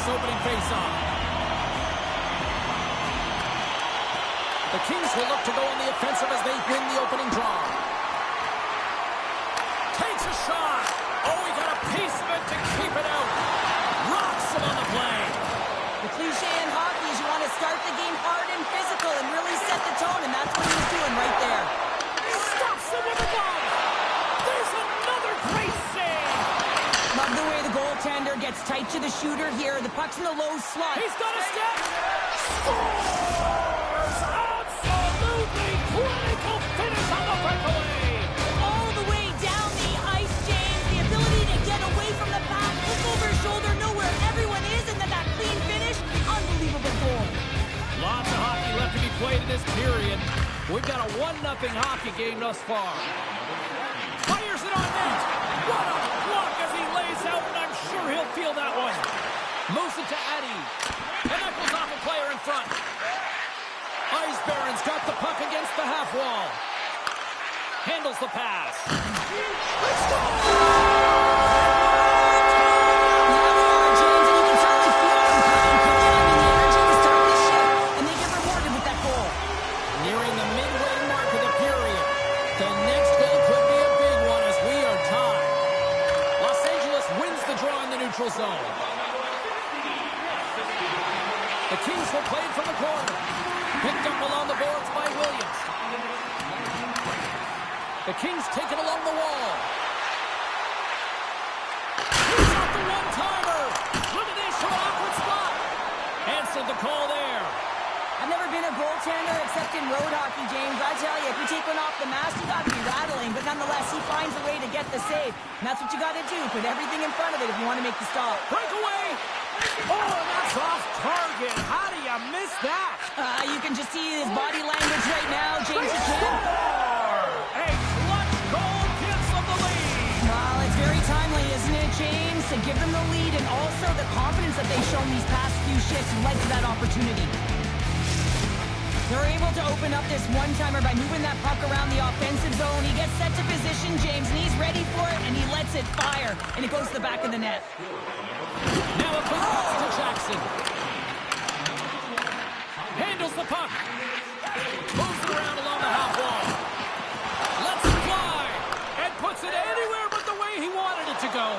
this opening faceoff. The Kings will look to go on the offensive as they win the opening draw. Takes a shot. Oh, he got a piece of it to keep it out. Rocks him on the play. The cliche in hockey is you want to start the game hard and physical and really set the tone, and that's what he was doing right there. Stops him with a glove. There's another great save. Love the way the goaltender gets tight to the shooter here. The puck's in the low slot. He's got a step. Scores! Absolutely clinical finish on the breakaway. All the way down the ice, James. The ability to get away from the pack, look over his shoulder, know where everyone is, and then that clean finish. Unbelievable goal. Lots of hockey left to be played in this period. We've got a 1-0 hockey game thus far. Fires it on net. What a block as he lays out, and I'm sure he'll feel that one. Moves it to Addy. And that goes off a player in front. Ice Barons got the puck against the half wall. Handles the pass. Zone. The Kings will play it from the corner. Picked up along the boards by Williams. The Kings take it along the wall. He's off the one-timer. Look at this from an awkward spot. Answered the call there. I've never been a goaltender except in road hockey, James. I tell you, if you take one off the mast, you got to be rattling. But nonetheless, he finds a way to get the save. And that's what you got to do. Put everything in front of it if you want to make the stop. Breakaway! Oh, and that's off target. How do you miss that? You can just see his body language right now, James. You can. A clutch goal gives them the lead. Well, it's very timely, isn't it, James? To give them the lead and also the confidence that they've shown these past few shifts led to that opportunity. They're able to open up this one-timer by moving that puck around the offensive zone. He gets set to position, James, and he's ready for it, and he lets it fire, and it goes to the back of the net. Now a quick pass to Jackson. Handles the puck. Moves it around along the half wall. Lets it fly, and puts it anywhere but the way he wanted it to go.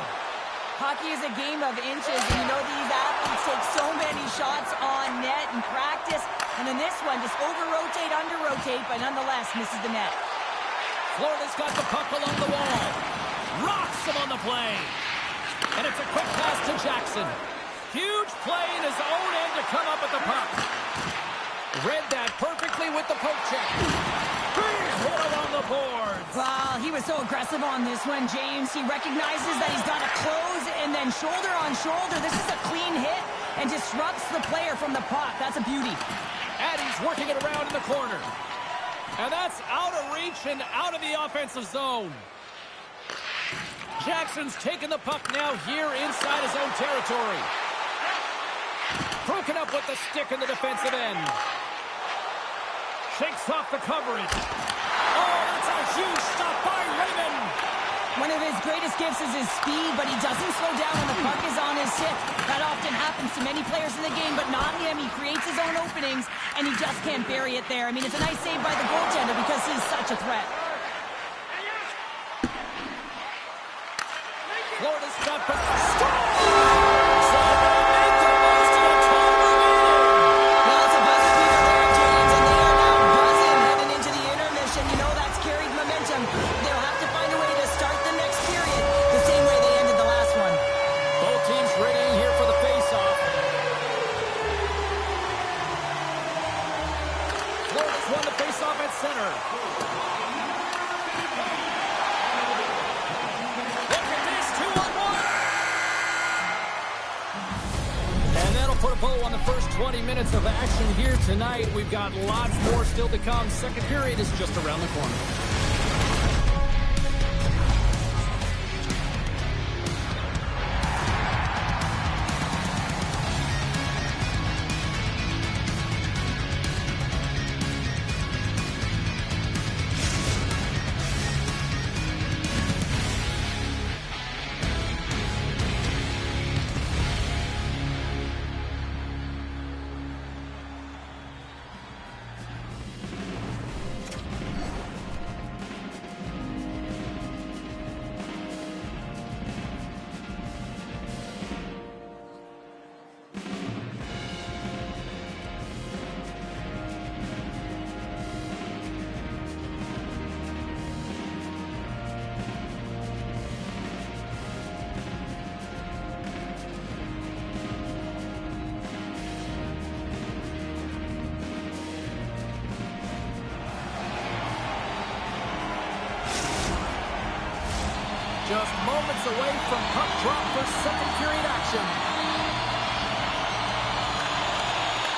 Hockey is a game of inches, and you know these athletes take so many shots on net in practice. And in this one, just over-rotate, under-rotate, but nonetheless misses the net. Florida's got the puck along the wall. Rocks him on the play. And it's a quick pass to Jackson. Huge play in his own end to come up with the puck. Read that perfectly with the poke check. Big hit along the boards. Well, he was so aggressive on this one, James. He recognizes that he's got to close and then shoulder on shoulder. This is a clean hit and disrupts the player from the puck. That's a beauty. Addy's working it around in the corner. And that's out of reach and out of the offensive zone. Jackson's taking the puck now here inside his own territory. Broken up with the stick in the defensive end. Shakes off the coverage. Oh, that's a huge stop by Raymond. One of his greatest gifts is his speed, but he doesn't slow down when the puck is on his hip. That often happens to many players in the game, but not him. He creates his own openings, and he just can't bury it there. I mean, it's a nice save by the goaltender because he's such a threat. Florida's got the center. Look at this, 2-on-1. And that'll put a bow on the first 20 minutes of action here tonight. We've got lots more still to come. Second period is just around the corner. minutes away from puck drop for second period action.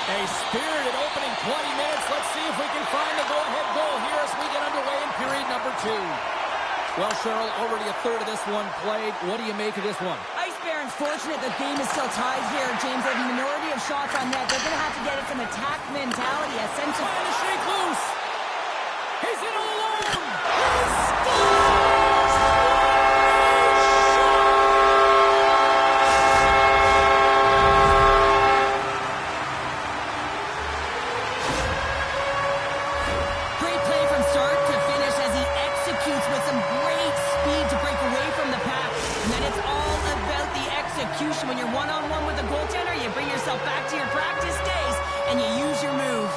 A spirited opening 20 minutes. Let's see if we can find the go-ahead goal here as we get underway in period number 2. Well, Cheryl, already a third of this one played. What do you make of this one? Ice Baron's fortunate the game is still tied here, James. They have a minority of shots on net. They're going to have to get it some attack mentality, a sense of... Trying to shake loose. He's in all alone. He scores! Great play from start to finish as he executes with some great speed to break away from the pack. And then it's all about the execution. When you're one-on-one with a goaltender, you bring yourself back to your practice days and you use your move.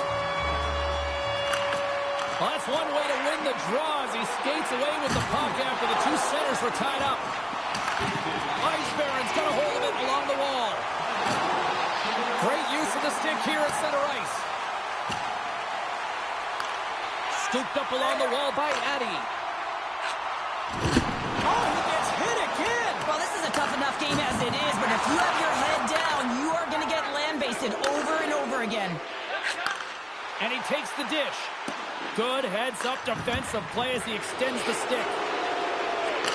Well, that's one way to win the draw as he skates away with the puck after the two centers were tied up. Ice Baron's got a hold of it along the wall. Great use of the stick here at center ice. Scooped up along the wall by Addy. Oh, he gets hit again. Well, this is a tough enough game as it is, but if you have your head down, you are going to get land-basted over and over again. And he takes the dish. Good heads-up defensive play as he extends the stick.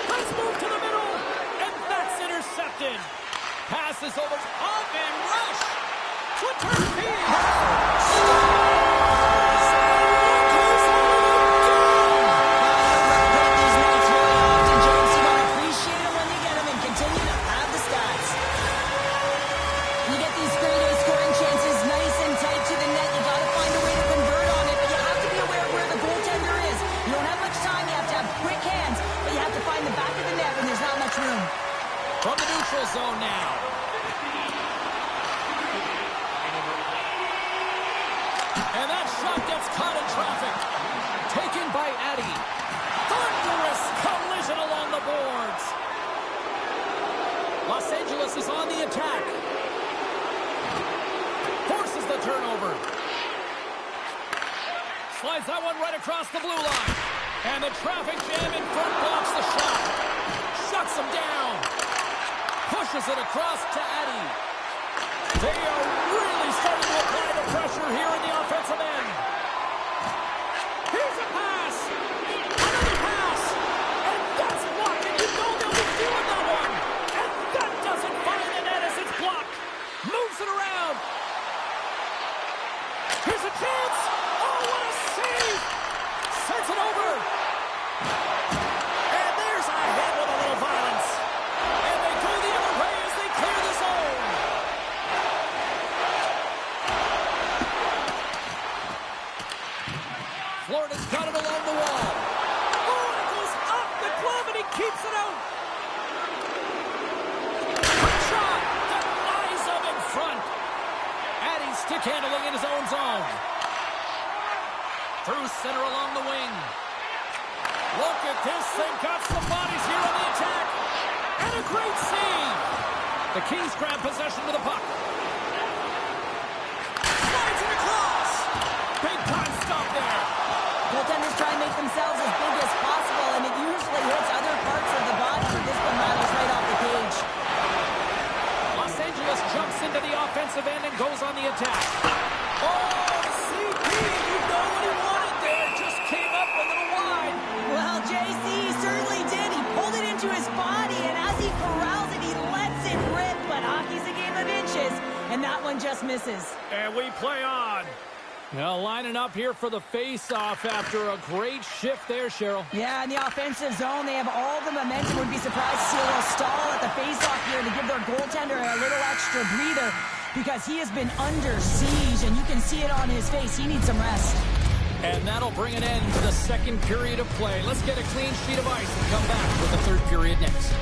Let's move to the middle, and that's intercepted. Passes over, up and rush. Twitter feed. From the neutral zone now. And that shot gets caught in traffic. Taken by Addy. Thunderous collision along the boards. Los Angeles is on the attack. Forces the turnover. Slides that one right across the blue line. And the traffic jam in front blocks the shot. Shuts him down. Pushes it across to Addy. They are really starting to apply the pressure here in the offensive end. Here's a pass. Another pass. And that's blocked. And you know they'll be doing that one. And that doesn't find the net as it's blocked. Moves it around. Here's a chance. Oh, what a save. Sends it over. And there's a hit with a little violence. And they go the other way as they clear the zone. Florida's got it along the wall. Oh, and it goes up the glove and he keeps it out. Quick shot. Denies him in front. Addy stick handling in his own zone. Through center along the wing. Look at this. They've got some bodies here on the attack. And a great save. The Kings grab possession with the puck. Slides it across. Big time stop there. Goaltenders try and make themselves as big as possible, and it usually hits other parts of the body, but this one rattles right off the cage. Los Angeles jumps into the offensive end and goes on the attack. Oh, CP, you know what he wanted there. Just came up a little wide. Well, JC certainly did. He pulled it into his body, and as he corrals it, he lets it rip. But hockey's a game of inches, and that one just misses. And we play on. Now lining up here for the face-off after a great shift there, Cheryl. Yeah, in the offensive zone, they have all the momentum. Would be surprised to see a little stall at the face-off here to give their goaltender a little extra breather because he has been under siege, and you can see it on his face. He needs some rest. And that'll bring an end to the second period of play. Let's get a clean sheet of ice and come back with the third period next.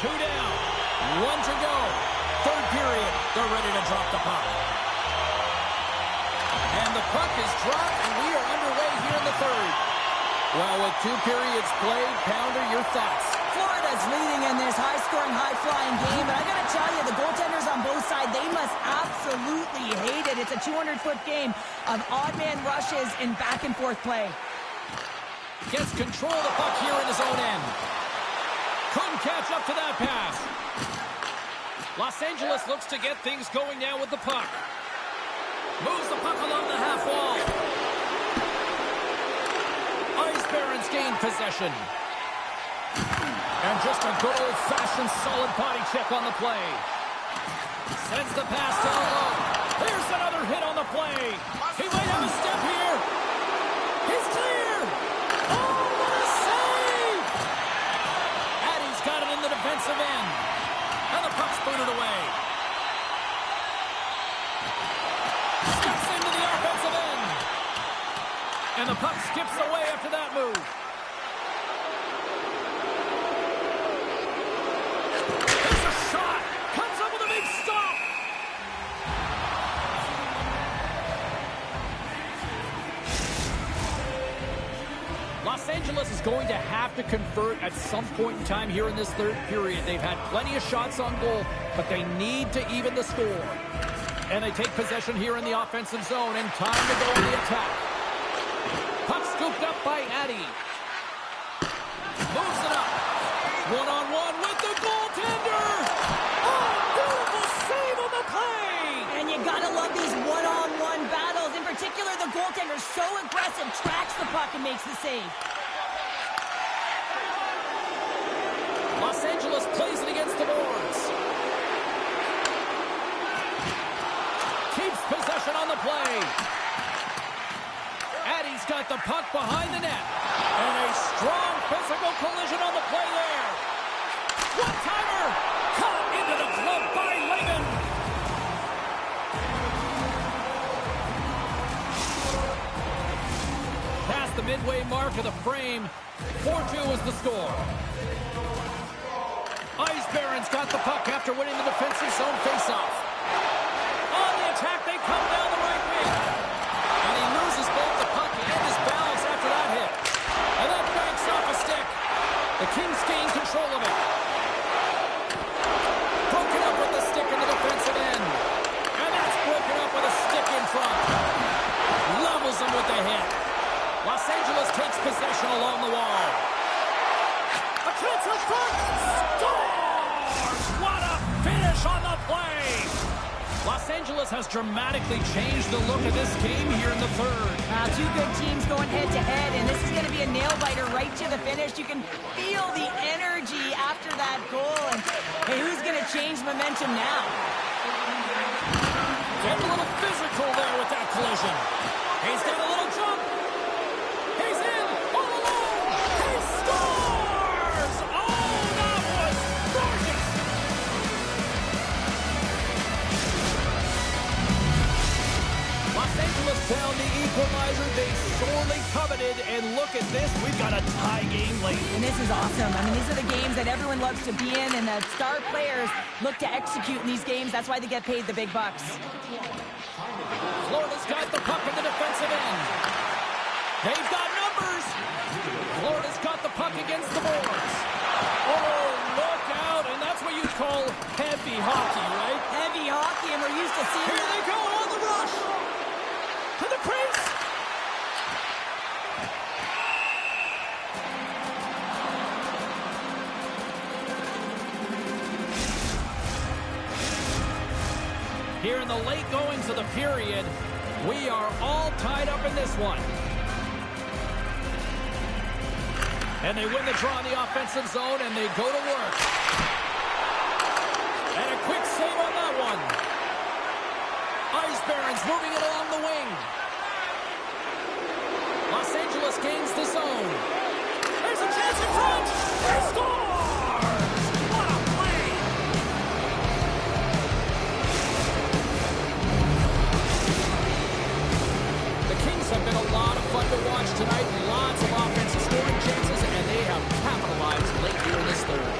2 down. 1 to go. Third period. They're ready to drop the puck. And the puck is dropped, and we are underway here in the third. Well, with 2 periods played, Pounder, your thoughts? Florida's leading in this high-scoring, high-flying game, but I gotta tell you, the goaltenders on both sides, they must absolutely hate it. It's a 200-foot game of odd-man rushes and back-and-forth play. Gets control of the puck here in his own end. Couldn't catch up to that pass. Los Angeles looks to get things going now with the puck. Moves the puck along the half wall. Ice Barons gain possession. And just a good old-fashioned solid body check on the play. Sends the pass down low. Here's another hit on the play. He might have a step here. He's clear. Oh, what a save! Addy's got it in the defensive end. And the puck's booted away. Steps into the offensive end. And the puck skips away after that move. There's a shot. Comes up with a big stop. Los Angeles is going to have to convert at some point in time here in this third period. They've had plenty of shots on goal, but they need to even the score. And they take possession here in the offensive zone, and time to go on the attack. Puck scooped up by Addy. Moves it up. One-on-one with the goaltender. Oh, beautiful save on the play. And you gotta love these one-on-one battles. In particular, the goaltender so aggressive, tracks the puck and makes the save. Los Angeles plays it against the boards. Keeps possession on the play. Addy's got the puck behind the net. And a strong physical collision on the play there. One-timer. Caught into the glove by Lagan. Past the midway mark of the frame. 4-2 is the score. Ice Barons got the puck after winning the defensive zone faceoff. On the attack, they come down the right wing. And he loses both the puck and his balance after that hit. And that banks off a stick. The Kings gain control of it. Broken up with the stick in the defensive end. And that's broken up with a stick in front. Levels him with the hit. Los Angeles takes possession along the wall. A chance up front. Scores! What a finish on the play! Los Angeles has dramatically changed the look of this game here in the third. Two good teams going head-to-head, and this is going to be a nail-biter right to the finish. You can feel the energy after that goal, and hey, who's going to change momentum now? Getting a little physical there with that collision. He's got a little jump. He's in all alone. He scores! Oh, that was gorgeous! Los Angeles found the equalizer they sorely coveted, and look at this, we've got a tie game late. And this is awesome. I mean, these are the games that everyone loves to be in, and the star players look to execute in these games. That's why they get paid the big bucks. Florida's got the puck in the defensive end. They've got numbers. Florida's got the puck against the boards. Oh, look out, and that's what you call heavy hockey, right? Heavy hockey, and we're used to seeing Here that. they go on the rush. To the crease. Here in the late goings of the period, we are all tied up in this one. And they win the draw in the offensive zone, and they go to work. And a quick save on that one. Ice Barons moving it along the wing. Los Angeles gains the zone. There's a chance in front. They score! What a play! The Kings have been a lot of fun to watch tonight. Lots of offensive scoring chances, and they have capitalized late here in this third.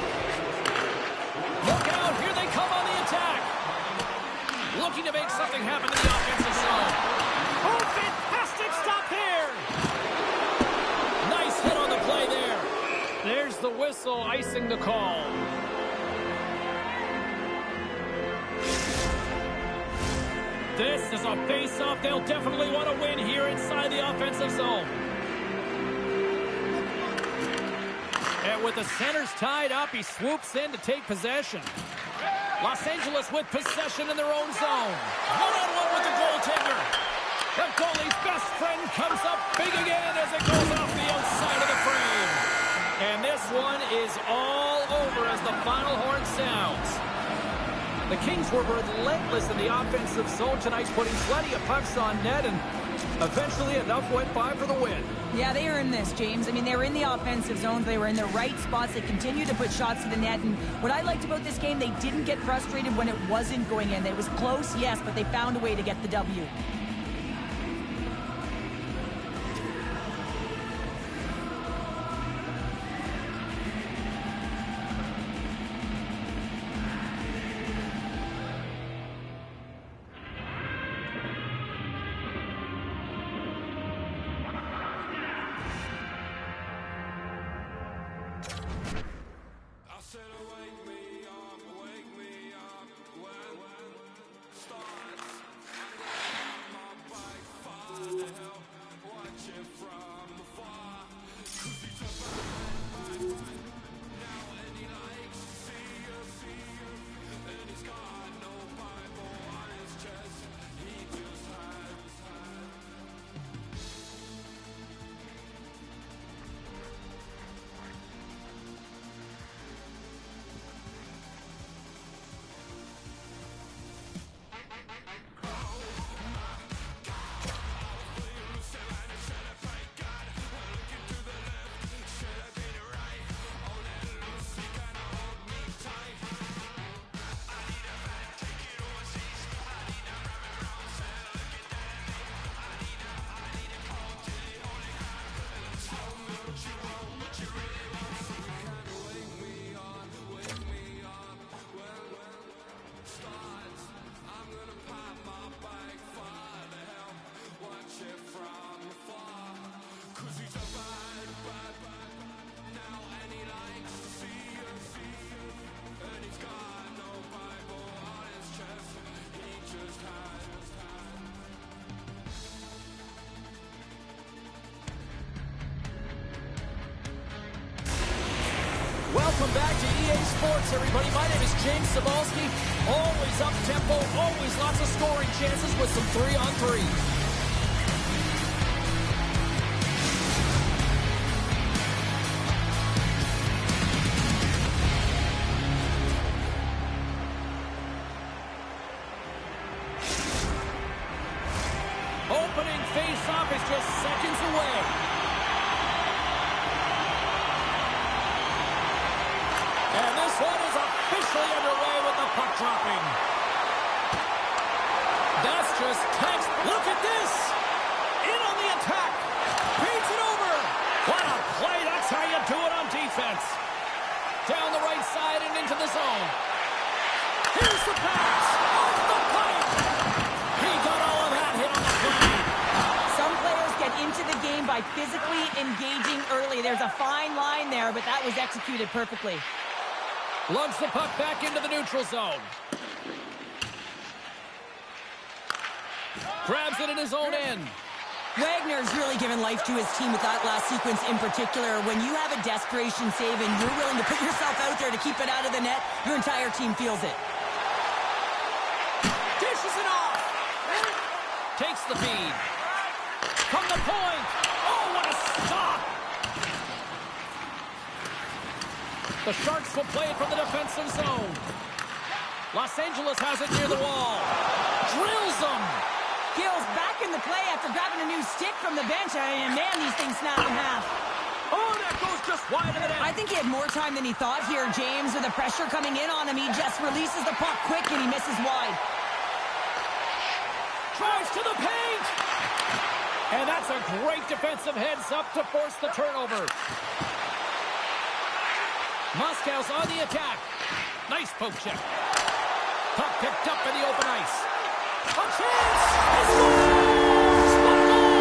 This is a face-off they'll definitely want to win here inside the offensive zone. And with the centers tied up, he swoops in to take possession. Los Angeles with possession in their own zone. One-on-one with the goaltender. The goalie's best friend comes up big again as it goes off the outside of the frame. And this one is all over as the final horn sounds. The Kings were relentless in the offensive zone tonight, putting plenty of pucks on net, and eventually enough went by for the win. Yeah, they earned this, James. I mean, they were in the offensive zones. They were in the right spots. They continued to put shots to the net. And what I liked about this game, they didn't get frustrated when it wasn't going in. It was close, yes, but they found a way to get the W. Welcome back to EA Sports, everybody. My name is James Cybulski. Always up-tempo, always lots of scoring chances with some 3-on-3. Opening face-off is just seconds away. And this one is officially underway with the puck dropping. That's just text. Look at this. In on the attack. Paints it over. What a play. That's how you do it on defense. Down the right side and into the zone. Here's the pass. Off the pipe. He got all of that hit on the play. Some players get into the game by physically engaging early. There's a fine line there, but that was executed perfectly. Lugs the puck back into the neutral zone. Grabs it in his own end. Wagner's really given life to his team with that last sequence in particular. When you have a desperation save and you're willing to put yourself out there to keep it out of the net, your entire team feels it. Dishes it off. Takes the feed. From the point. Oh, what a stop. The Sharks will play it from the defensive zone. Los Angeles has it near the wall. Drills them. Gills back in the play after grabbing a new stick from the bench. And man, these things snap in half. Oh, that goes just wide of the net. I think he had more time than he thought here, James. With the pressure coming in on him, he just releases the puck quick and he misses wide. Drives to the paint. And that's a great defensive heads-up to force the turnover. Moscow's on the attack. Nice poke check. Puck picked up in the open ice. A chance! He scores! What a goal!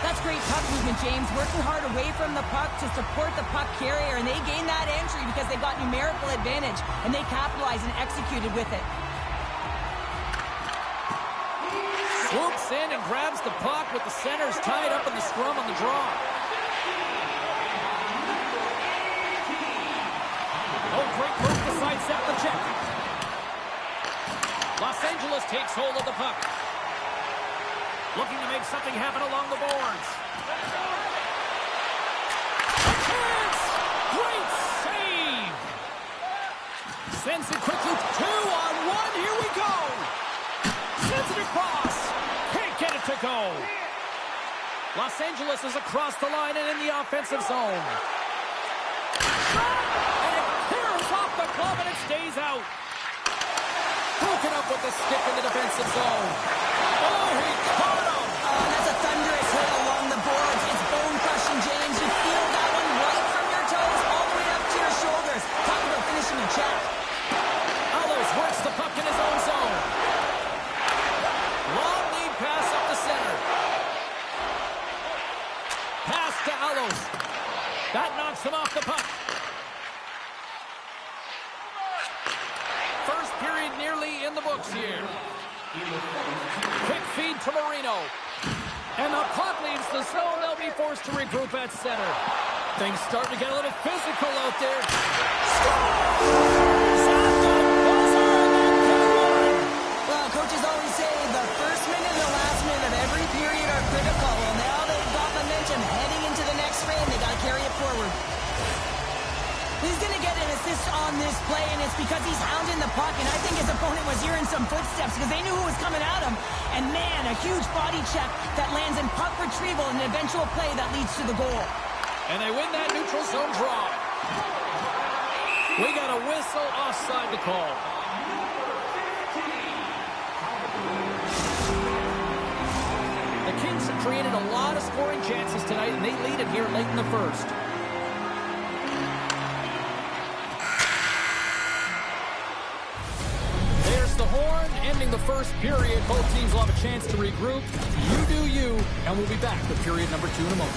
That's great puck movement, James, working hard away from the puck to support the puck carrier, and they gained that entry because they've got numerical advantage, and they capitalized and executed with it. Swoops in and grabs the puck with the centers tied up in the scrum on the draw. Oh, great move to sidestep the check. Los Angeles takes hold of the puck. Looking to make something happen along the boards. A chance! Great save! Sends it quickly. 2-on-1. Here we go! Sends it across. Can't get it to go. Los Angeles is across the line and in the offensive zone. Shot! And it clears off the glove and it stays out. Broken up with the stick in the defensive zone. Oh, he caught him! That's a thunderous hit along the boards. It's bone-crushing, James. You feel that one right from your toes all the way up to your shoulders. Talk about finishing a check. Alos works the puck in his own zone. Long lead pass up the center. Pass to Alos. That knocks him off the puck. First period nearly in the books here. Quick feed to Marino. And the puck leaves the zone. They'll be forced to regroup at center. Things starting to get a little physical out there. Scores! At the buzzer, and that could win. Well, coaches always say the first minute and the last minute of every period are critical. Well, now they've got momentum heading into the next frame. They got to carry it forward. He's going to get an assist on this play, and it's because he's hounding the puck, and I think his opponent was hearing some footsteps because they knew who was coming at him. And, man, a huge body check that lands in puck retrieval and an eventual play that leads to the goal. And they win that neutral zone draw. We got a whistle offside to call. The Kings have created a lot of scoring chances tonight, and they lead it here late in the first. The horn ending the first period. Both teams will have a chance to regroup. You do you, and we'll be back with period number 2 in a moment.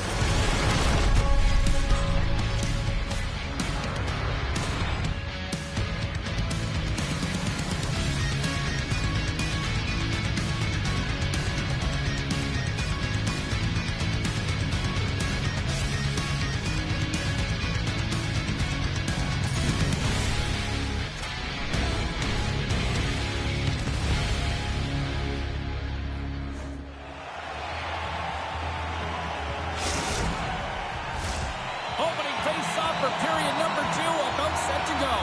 For period number 2, about set to go.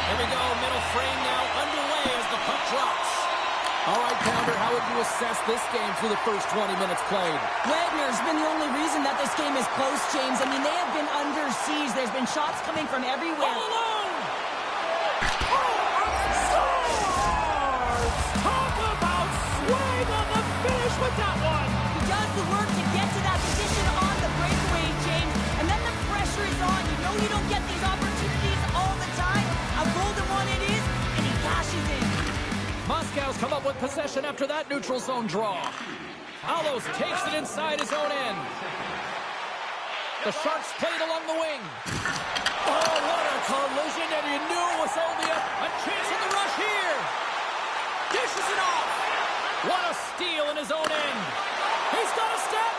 Here we go, middle frame now underway as the puck drops. All right, Pounder, how would you assess this game through the first 20 minutes played? Wagner's been the only reason that this game is close, James. I mean, they have been under siege. There's been shots coming from everywhere. All alone! Scores! Talk about swing on the finish with that one! He does the work to get to that position on the breakaway, James. And then the pressure is on. You know you don't get these opportunities all the time. A golden one it is, and he cashes in. Moscow's come up with possession after that neutral zone draw. Alos takes it inside his own end. The Sharks played along the wing. Oh, what a collision, and you knew it was only a chance in the rush here. Dishes it off. What a steal in his own end. He's got a step.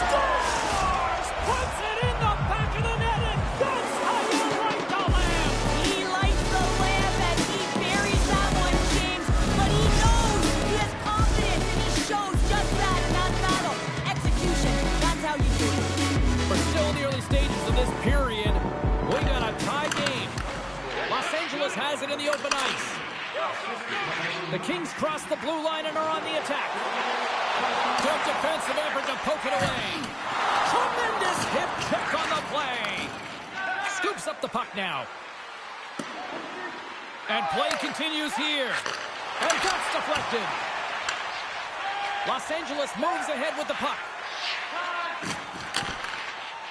Scores! Puts it in the back of the net, and that's how you light the lamp. He lights the lamp, and he buries that one, James. But he knows he has confidence, and he shows just that in that battle. Execution, that's how you do it. We're still in the early stages of this period. We got a tie game. Los Angeles has it in the open ice. The Kings cross the blue line and are on the attack. Good defensive effort to poke it away. Tremendous hip check on the play. Scoops up the puck now. And play continues here. And that's deflected. Los Angeles moves ahead with the puck.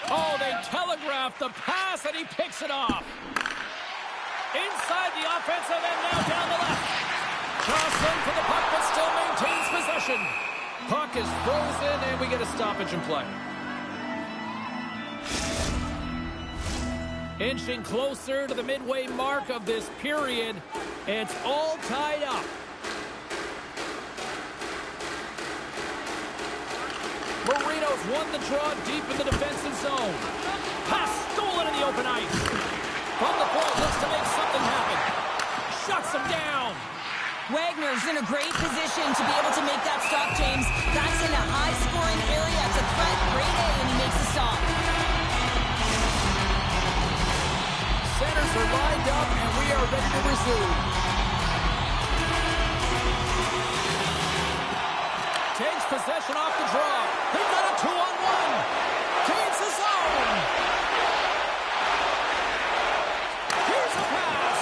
Oh, they telegraphed the pass, and he picks it off. Inside the offensive end now down the left. Jostling for the puck, but still maintains possession. Puck is frozen, and we get a stoppage in play. Inching closer to the midway mark of this period. It's all tied up. Marino's won the draw deep in the defensive zone. Pass stolen in the open ice. From the point, looks to make something happen. Shuts him down. Wagner's in a great position to be able to make that stop, James. That's in a high-scoring area. It's a threat, grade A, and he makes a stop. Centers are lined up, and we are ready to resume. Takes possession off the draw. They've got a 2-on-1. Gains the zone. Here's a pass.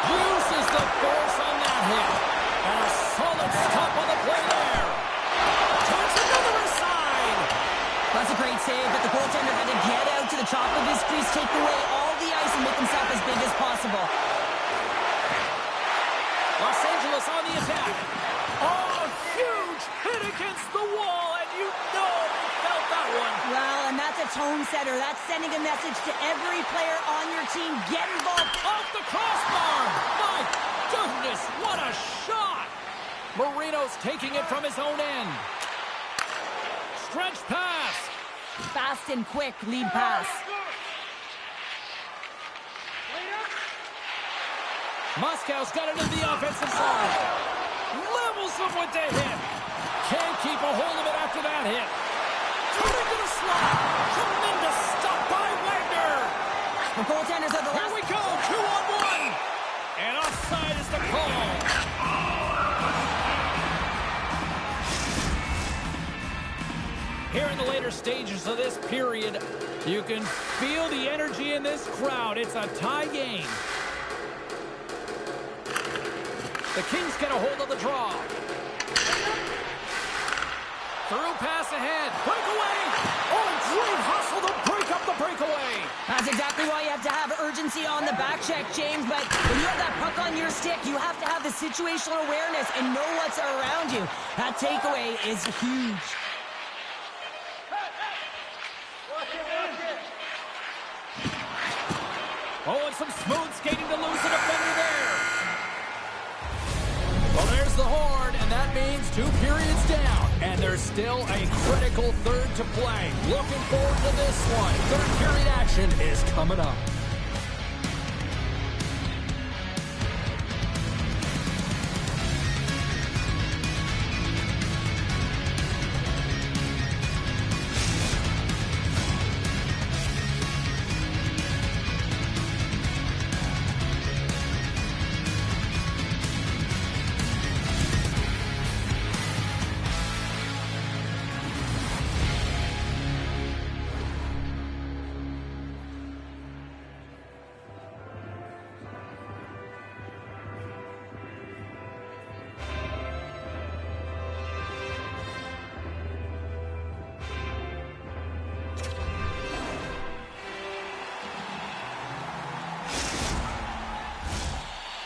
Uses the force on that hit. And a solid stop on the play there. Turns another aside. That's a great save, but the goaltender had to get out to the top of his crease, take away all the ice, and make himself as big as possible. Los Angeles on the attack. Oh, huge hit against the wall, and you know he felt that one. Well, and that's a tone setter. That's sending a message to every player on your team. Get involved. Off the crossbar. My goodness, what a shot. Marino's taking it from his own end. Stretch pass. Fast and quick lead pass. Moscow's got it in the offensive side. Levels him with the hit. Can't keep a hold of it after that hit. Turning to the slot. Tremendous stop by Wagner. The goaltenders are the last. Here we go. 2-on-1. And offside is the call. Here in the later stages of this period, you can feel the energy in this crowd. It's a tie game. The Kings get a hold of the draw. Through pass ahead. Breakaway. Oh, great hustle to break up the breakaway. That's exactly why you have to have urgency on the back check, James. But when you have that puck on your stick, you have to have the situational awareness and know what's around you. That takeaway is huge. Oh, and some smooth skating to lose the defender there. Well, there's the horn, and that means 2 periods down. And there's still a critical third to play. Looking forward to this one. Third period action is coming up.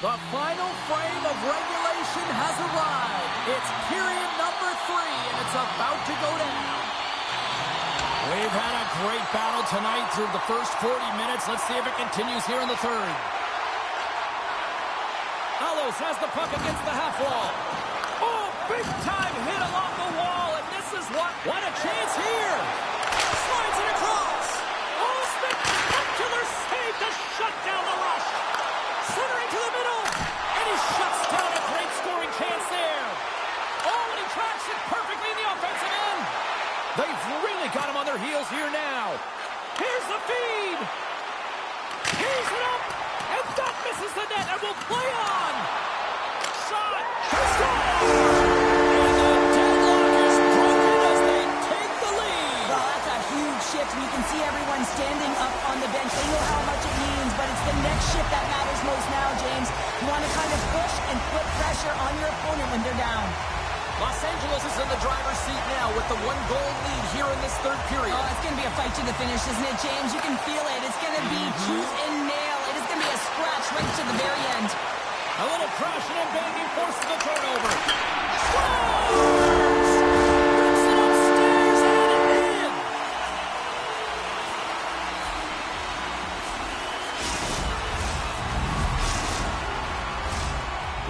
The final frame of regulation has arrived. It's period number 3, and it's about to go down. We've had a great battle tonight through the first 40 minutes. Let's see if it continues here in the third. Alos has the puck against the half wall. Oh, big-time hit along the wall, and this is what a chance here. Slides it across. Oh, spectacular save to shut down the rush. Centering to the middle, and he shuts down a great scoring chance there. Oh, and he tracks it perfectly in the offensive end. They've really got him on their heels here now. Here's the feed. He's it up, and that misses the net, and will play on. Shot. Score! And the deadlock is broken as they take the lead. Well, that's a huge shift, and you can see everyone standing up on the bench. They know how much it means, but it's the next shift that matters most now, James. You want to kind of push and put pressure on your opponent when they're down. Los Angeles is in the driver's seat now with the 1-goal lead here in this third period. Oh, it's going to be a fight to the finish, isn't it, James? You can feel it. It's going to be tooth and nail. It is going to be a scratch right to the very end. A little crashing and banging forces the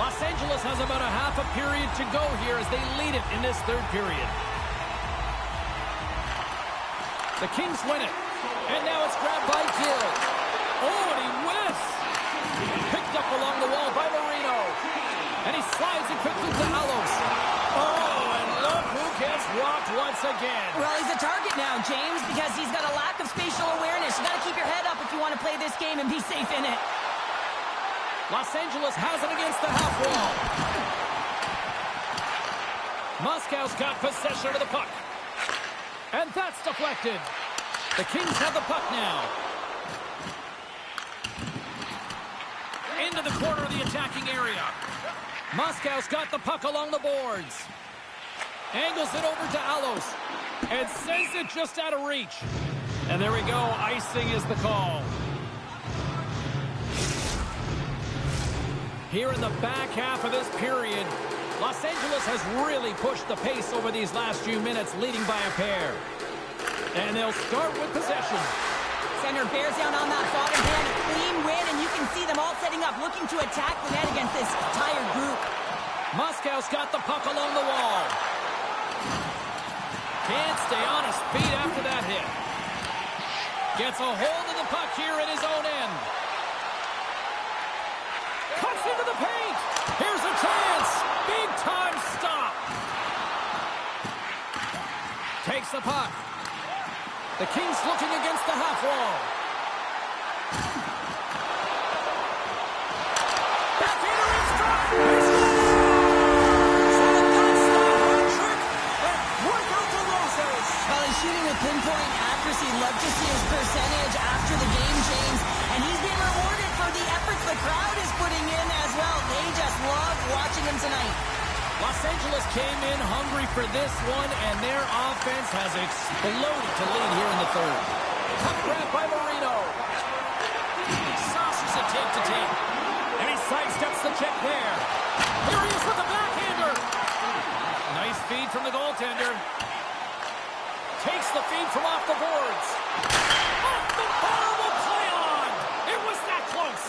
Los Angeles has about a half a period to go here as they lead it in this third period. The Kings win it. And now it's grabbed by Gill. Oh, and he whiffs. Picked up along the wall by Marino. And he slides it quickly to Alos. Oh, and look who gets rocked once again. Well, he's a target now, James, because he's got a lack of spatial awareness. You got to keep your head up if you want to play this game and be safe in it. Los Angeles has it against the half wall. Moscow's got possession of the puck. And that's deflected. The Kings have the puck now. Into the corner of the attacking area. Moscow's got the puck along the boards. Angles it over to Alos. And sends it just out of reach. And there we go. Icing is the call. Here in the back half of this period, Los Angeles has really pushed the pace over these last few minutes, leading by a pair. And they'll start with possession. Center bears down on that bottom hand, a clean win, and you can see them all setting up, looking to attack the net against this tired group. Moscow's got the puck along the wall. Can't stay on his feet after that hit. Gets a hold of the puck here in his own end. Cuts into the paint. Here's a chance. Big time stop. Takes the puck. The Kings looking against the half wall. Backhander in stride. He's got it. That stop on a trick. And work out to Rosas. Well, he's shooting with pinpoint accuracy. Love to see his percentage after the game, James. And he's being rewarded for the efforts the crowd is putting in as well. They just love watching him tonight. Los Angeles came in hungry for this one, and their offense has exploded to lead here in the third. Puck grab by Marino. Saucers it tape to tape. And he sidesteps the check there. Here he is with the backhander. Nice feed from the goaltender. Takes the feed from off the boards. Off the bar will play on. It was that close.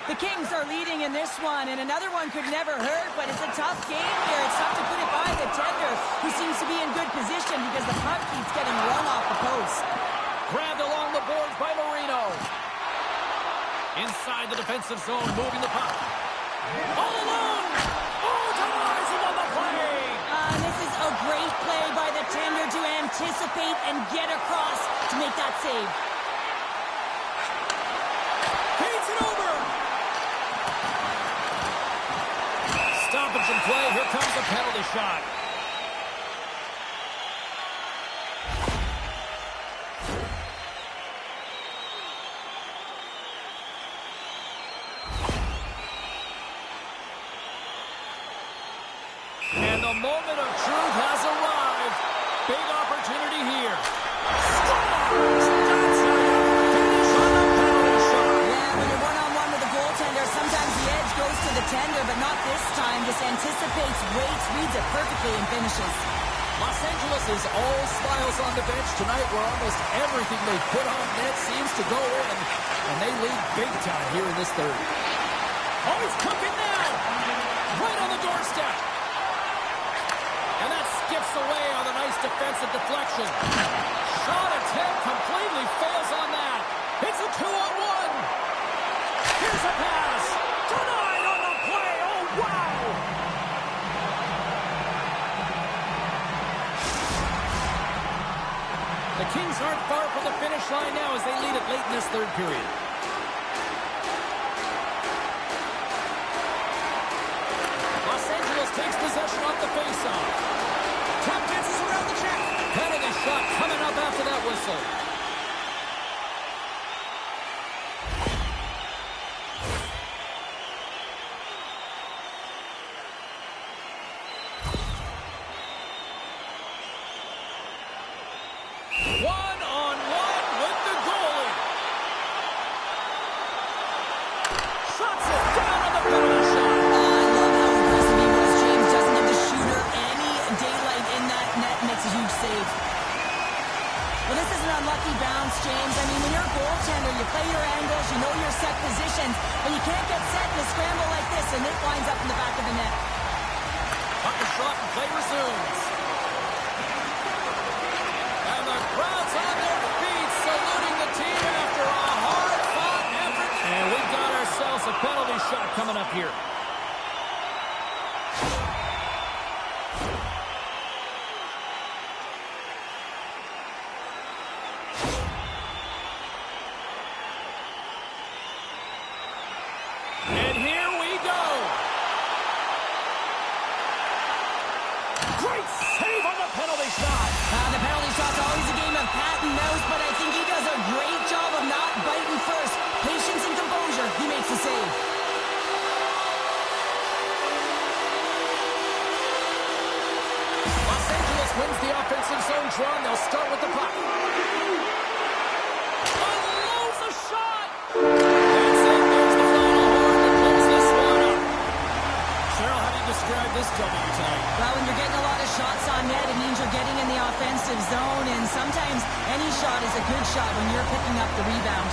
The Kings are leading in this one, and another one could never hurt, but it's a tough game here. It's tough to put it by the tender, who seems to be in good position because the puck keeps getting run off the post. Grabbed along the boards by Marino. Inside the defensive zone, moving the puck. All alone! Oh, denies him on the play! This is a great play by the tender to anticipate and get across to make that save. Feeds it over! Stoppage in play. Here comes the penalty shot. And the moment of truth has arrived. Big opportunity here. Scores! That's how you finish on a penalty shot. Yeah, when you're one-on-one with a goaltender, sometimes the edge goes to the tender, but not this time. This anticipates, waits, reads it perfectly, and finishes. Los Angeles is all smiles on the bench tonight, where almost everything they put on net seems to go in, and they lead big time here in this third. Oh, he's cooking now! Right on the doorstep! And that skips away on a nice defensive deflection. Shot attempt completely fails on that. It's a 2-on-1. Here's a pass. Denied on the play. Oh, wow! The Kings aren't far from the finish line now as they lead it late in this third period. Los Angeles takes possession off the faceoff. Tap dances around the check. Penalty shot coming up after that whistle. One-on-one with the goalie. Shuts it down on the penalty shot. I love how aggressive he was, James. Doesn't give the shooter any daylight in that net. Makes a huge save. Well, this is an unlucky and it winds up in the back of the net. Puck is shot and play resumes. And the crowd's on their feet saluting the team after a hard-fought effort. And we've got ourselves a penalty shot coming up here. And here we go. Great save on the penalty shot. The penalty shot's always a game of cat and mouse, but I think he does a great job of not biting first. Patience and composure, he makes the save. Los Angeles wins the offensive zone draw, and they'll start with the puck. Unloads a shot. That's it. There's the final horn to close this one up. Cheryl, how do you describe this W tonight? Well, when you're getting a lot of shots on net, it means you're getting in the offensive zone, and sometimes any shot is a good shot when you're picking up the rebound.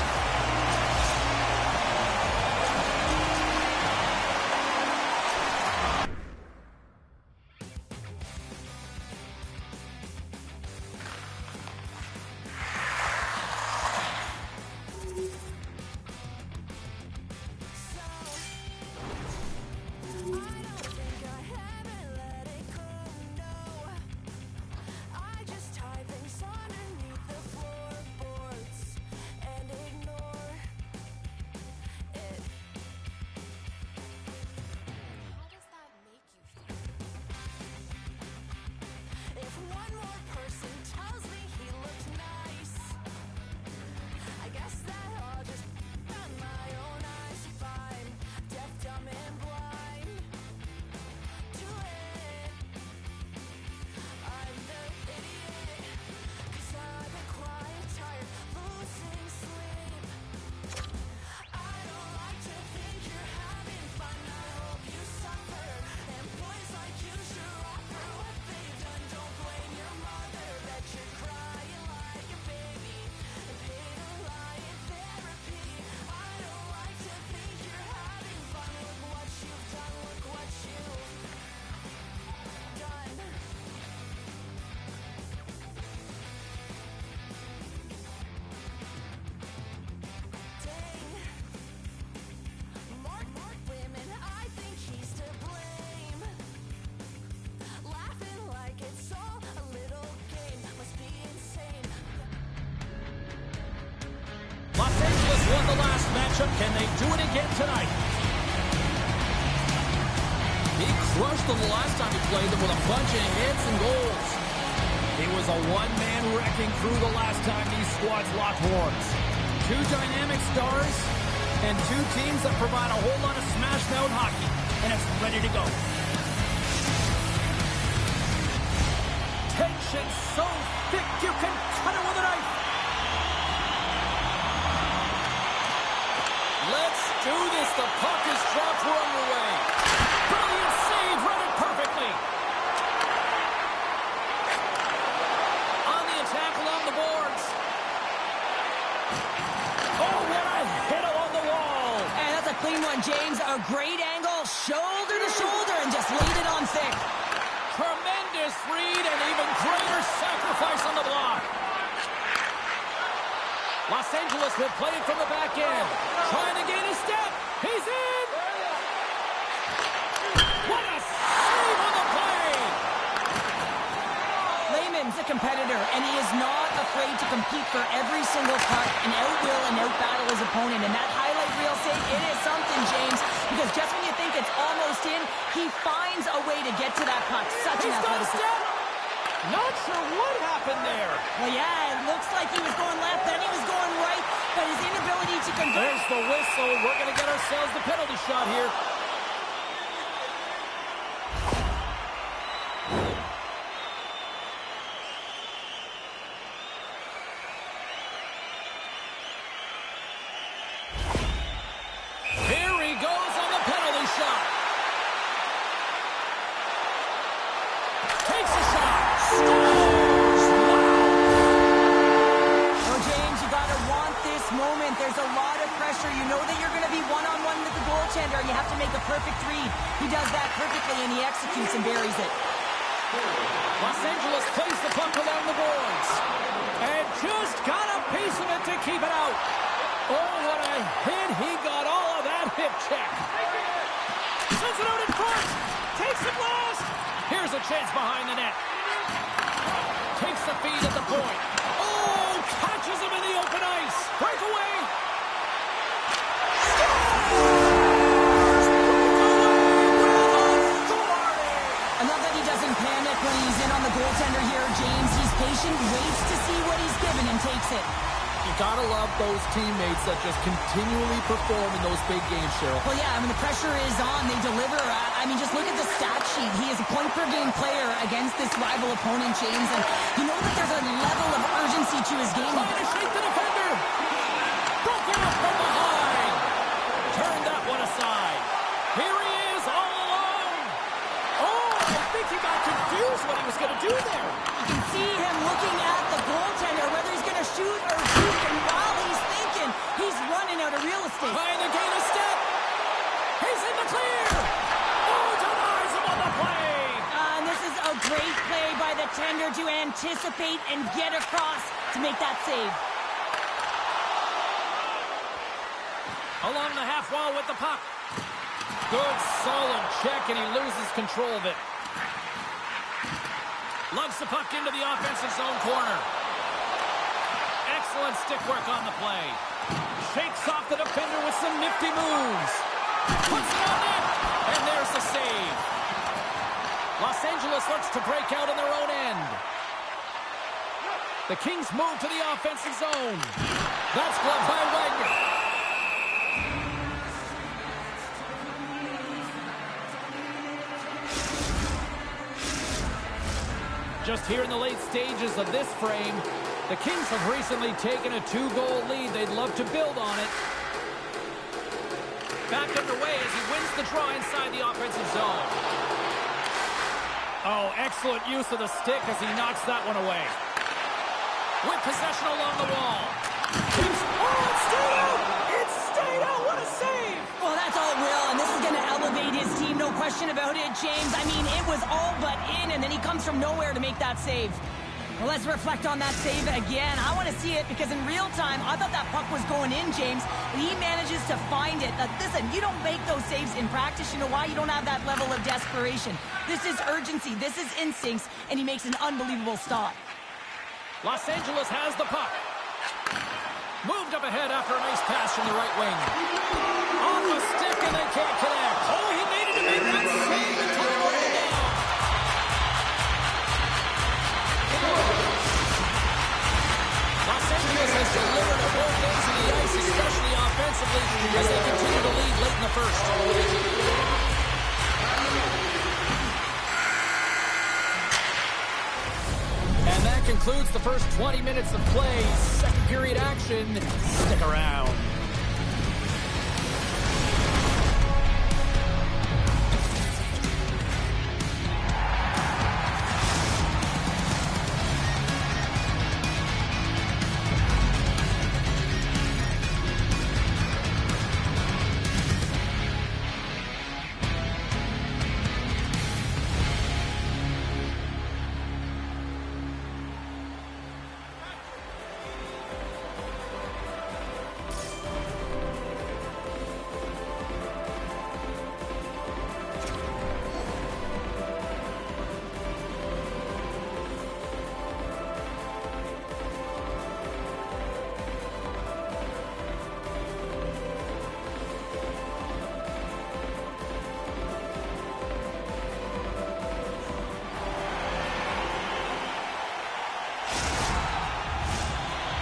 Won the last matchup. Can they do it again tonight? He crushed them the last time he played them with a bunch of hits and goals. He was a one-man wrecking crew the last time these squads locked horns. Two dynamic stars and two teams that provide a whole lot of smash-mouth hockey. And it's ready to go. Tension so thick you can cut it with a knife. Let's do this. The puck is dropped. We're underway. Brilliant save. Read it perfectly. On the attack along the boards. Oh, what a hit along the wall. And that's a clean one, James. A great angle, shoulder to shoulder, and just laid it on thick. Tremendous read and even greater sacrifice on the block. Los Angeles will play it from the back end. Trying to gain a step. He's in. What a save on the play. Lehman's a competitor, and he is not afraid to compete for every single puck and outwill and outbattle his opponent. And that highlight reel save, it is something, James, because just when you think it's almost in, he finds a way to get to that puck. Such an athletic step. Not sure what happened there. Well, yeah, it looks like he was going left, then he was going right, but his inability to convert. There's the whistle. We're going to get ourselves the penalty shot here. Here he goes on the penalty shot. Takes a shot. Scores! Wow! Oh, James, you got to want this moment, there's a lot of pressure. You know that you're going to be one-on-one with the goaltender, and you have to make a perfect read. He does that perfectly, and he executes and buries it. Los Angeles plays the puck along the boards. And just got a piece of it to keep it out. Oh, what a hit. He got all of that hip check. Sends it out in front. Takes it last. Here's a chance behind the net. Takes the feed at the point. Oh, catches him in the open ice. Breakaway. I love that he doesn't panic when he's in on the goaltender here, James. He's patient, waits to see what he's given, and takes it. You gotta love those teammates that just continually perform in those big games, Cheryl. Well, yeah, I mean, the pressure is on. They deliver. I mean, just look at the stat sheet. He is a point-per-game player against this rival opponent, James. And you know that there's a level of urgency to his game. Trying to shake the defender. Broken up from behind. Turned that one aside. Here he is, all alone. Oh, I think he got confused what he was going to do there. You can see him looking at the goaltender, whether he's going to shoot or shoot. And while he's thinking, he's running out of real estate. Trying to gain a step. He's in the clear. Oh, denies him on the play. And this is a great play by the tender to anticipate and get across to make that save. Along the half wall with the puck. Good, solid check, and he loses control of it. Lugs the puck into the offensive zone corner. Excellent stick work on the play. Shakes off the defender with some nifty moves. Puts it on net, and there's the save. Los Angeles looks to break out in their own end. The Kings move to the offensive zone. That's gloved by Wagner. Just here in the late stages of this frame, the Kings have recently taken a 2-goal lead. They'd love to build on it. Back underway as he wins the draw inside the offensive zone. Oh, excellent use of the stick as he knocks that one away. With possession along the wall. Oh, it stayed out! It stayed out! What a save! Well, that's all Will, and this is going to elevate his team, no question about it, James. I mean, it was all but in, and then he comes from nowhere to make that save. Well, let's reflect on that save again. I want to see it because in real time, I thought that puck was going in, James, but he manages to find it. Listen, you don't make those saves in practice. You know why? You don't have that level of desperation. This is urgency. This is instincts, and he makes an unbelievable stop. Los Angeles has the puck. Moved up ahead after a nice pass from the right wing. On the stick, and they can't connect. Oh, he needed to make that save and tie it down. Los Angeles has delivered on both ends of the ice, especially offensively, as they continue to lead late in the first. And that concludes the first 20 minutes of play. Second period action. Stick around.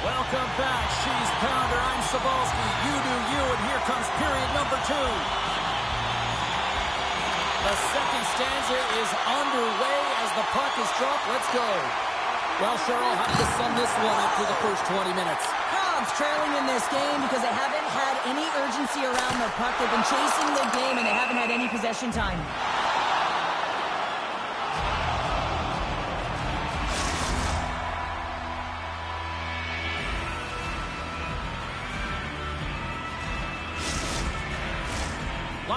Welcome back, She's Pounder. I'm Cybulski. You do you, and here comes period number 2. The second stanza is underway as the puck is dropped. Let's go. Well, Cheryl, how do you sum this one up through the first 20 minutes? Cubs trailing in this game because they haven't had any urgency around the puck. They've been chasing the game, and they haven't had any possession time.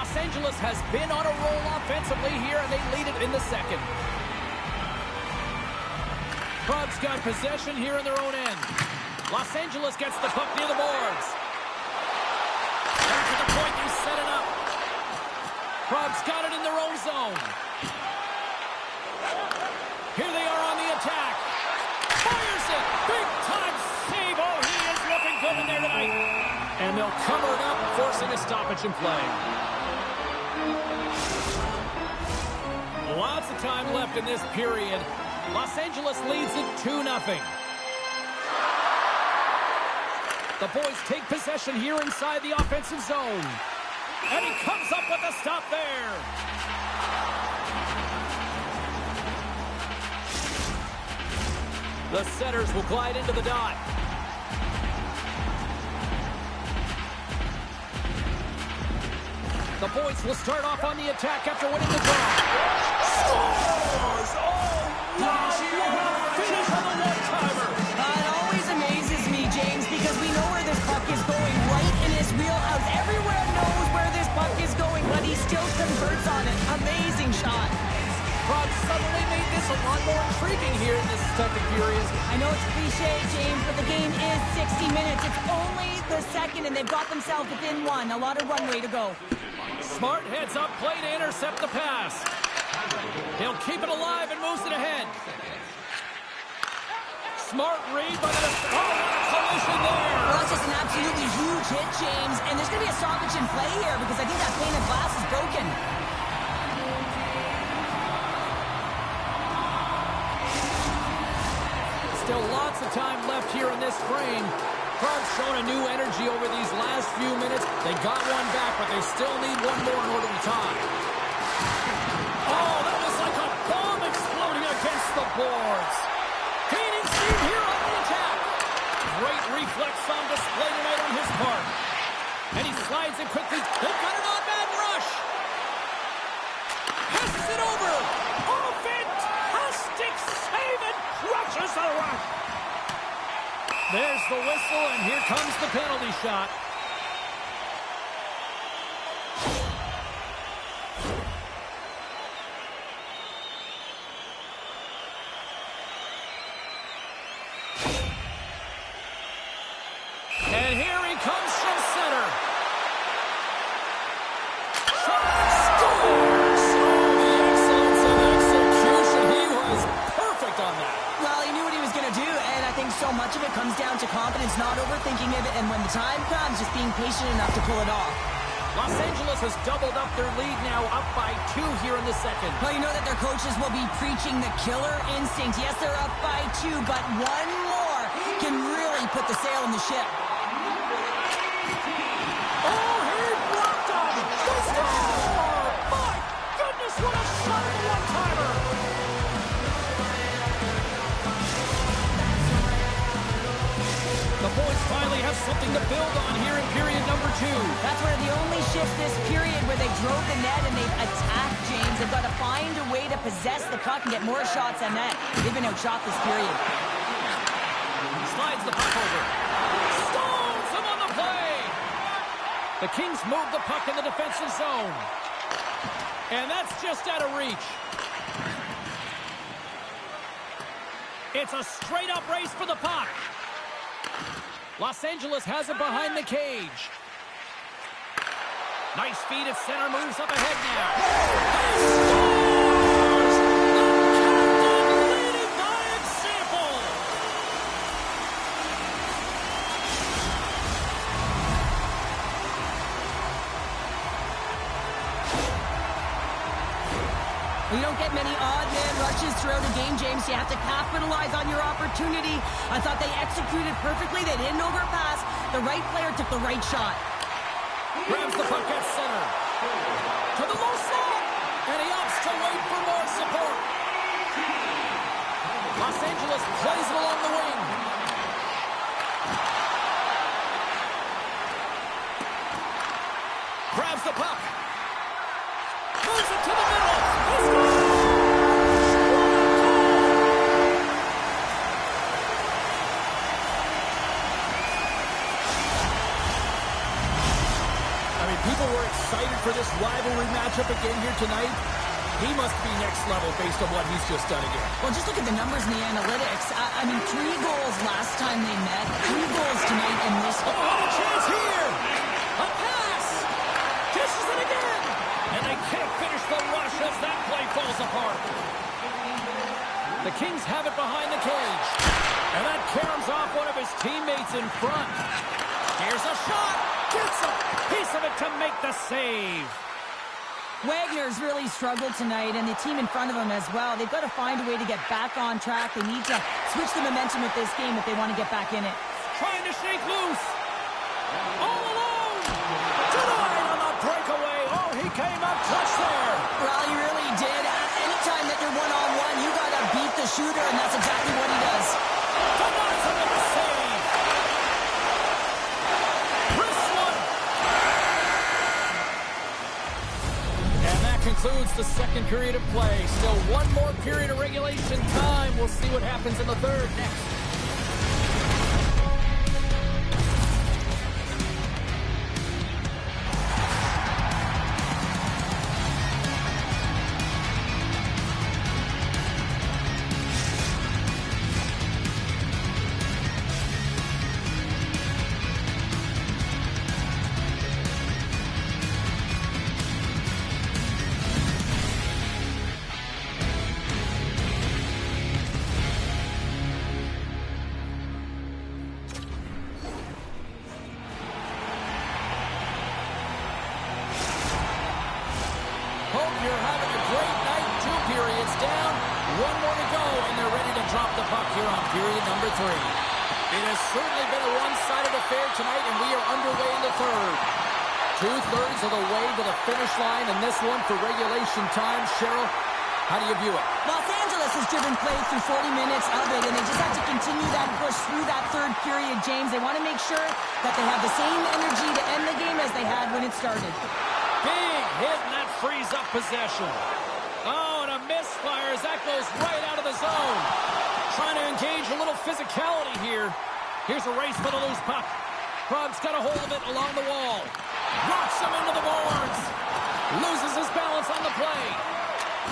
Los Angeles has been on a roll offensively here, and they lead it in the second. Prague's got possession here in their own end. Los Angeles gets the puck near the boards. Down to the point, they set it up. Prague's got it in their own zone. Here they are on the attack. Fires it! Big time save! Oh, he is looking good in there tonight. And they'll cover it up, forcing a stoppage in play. Lots of time left in this period. Los Angeles leads it 2-0. The boys take possession here inside the offensive zone. And he comes up with a stop there. The setters will glide into the dot. The boys will start off on the attack after winning the draw. Scores! Oh, wow! Finish on the one-timer. It always amazes me, James, because we know where this puck is going, right in his wheelhouse. Everywhere knows where this puck is going, but he still converts on it. Amazing shot. Prague suddenly made this a lot more intriguing here in this second period. I know it's cliche, James, but the game is 60 minutes. It's only the second, and they've got themselves within one. A lot of runway to go. Smart heads up play to intercept the pass. He'll keep it alive and moves it ahead. Smart read, but a collision there. Well, that's just an absolutely huge hit, James. And there's going to be a stoppage in play here because I think that pane of glass is broken. Still lots of time left here in this frame. Prague's shown a new energy over these last few minutes. They got one back, but they still need one more in order to tie. Oh, that was like a bomb exploding against the boards. Gaining speed here on the attack. Great reflex on display tonight on his part. And he slides it quickly. They've got an odd-man rush. Passes it over. Oh, fantastic save and crushes the rush. There's the whistle, and here comes the penalty shot. And here he comes from center. Scores! The excellence of execution. He was perfect on that. Well, he knew what he was going to do, and I think so much of it comes down to confidence, not overthinking it, and when the time comes, just being patient enough to pull it off. Los Angeles has doubled up their lead now, up by 2 here in the second. Well, you know that their coaches will be preaching the killer instinct. Yes, they're up by 2, but one more can really put the sail in the ship. Oh, he blocked him! The score! My goodness, what a shot at the one-timer! The boys finally have something to build on here in period number 2. That's one of the only shifts this period where they drove the net and they've attacked, James. They've got to find a way to possess the puck and get more shots on net. They've been outshot this period. Slides the puck over. Stones him on the play! The Kings move the puck in the defensive zone. And that's just out of reach. It's a straight-up race for the puck. Los Angeles has it behind the cage. Nice feed at center, moves up ahead now. He scores! The captain leading by example. You don't get many odd man rushes throughout a game, James. You have to capitalize on your opportunity. I thought they executed perfectly. They didn't overpass. The right player took the right shot. Grabs the puck at center. To the low slot. And he opts to wait for more support. Los Angeles plays it along the wing. Grabs the puck. Moves it to the middle. He scores! People were excited for this rivalry matchup again here tonight? He must be next level based on what he's just done again. Well, just look at the numbers in the analytics. I mean, 3 goals last time they met, 3 goals tonight in this. Oh, what a chance here! A pass! Kisses it again! And they can't finish the rush as that play falls apart. The Kings have it behind the cage. And that caroms off one of his teammates in front. Here's a shot! Gets a piece of it to make the save. Wagner's really struggled tonight, and the team in front of him as well. They've got to find a way to get back on track. They need to switch the momentum of this game if they want to get back in it. Trying to shake loose. All alone. To the line on the breakaway. Oh, he came up clutch there. Well, he really did. Anytime that you're one-on-one, you got to beat the shooter, and that's exactly what he does. Denies him with the save. Chris one. And that concludes the second period of play. Still one more period of regulation time. We'll see what happens in the third next. Hope you're having a great night. 2 periods down. 1 more to go, and they're ready to drop the puck here on period number 3. It has certainly been a one-sided affair tonight, and we are underway in the third. 2/3 of the way to the finish line, and this one for regulation time. Cheryl, how do you view it? Los Angeles has driven play through 40 minutes of it, and they just have to continue that push through that third period, James. They want to make sure that they have the same energy to end the game as they had when it started. Big hit, and that frees up possession. Oh, and a misfire as that goes right out of the zone. Trying to engage a little physicality here. Here's a race for the loose puck. Krug's got a hold of it along the wall. Rocks him into the boards. Loses his balance on the play.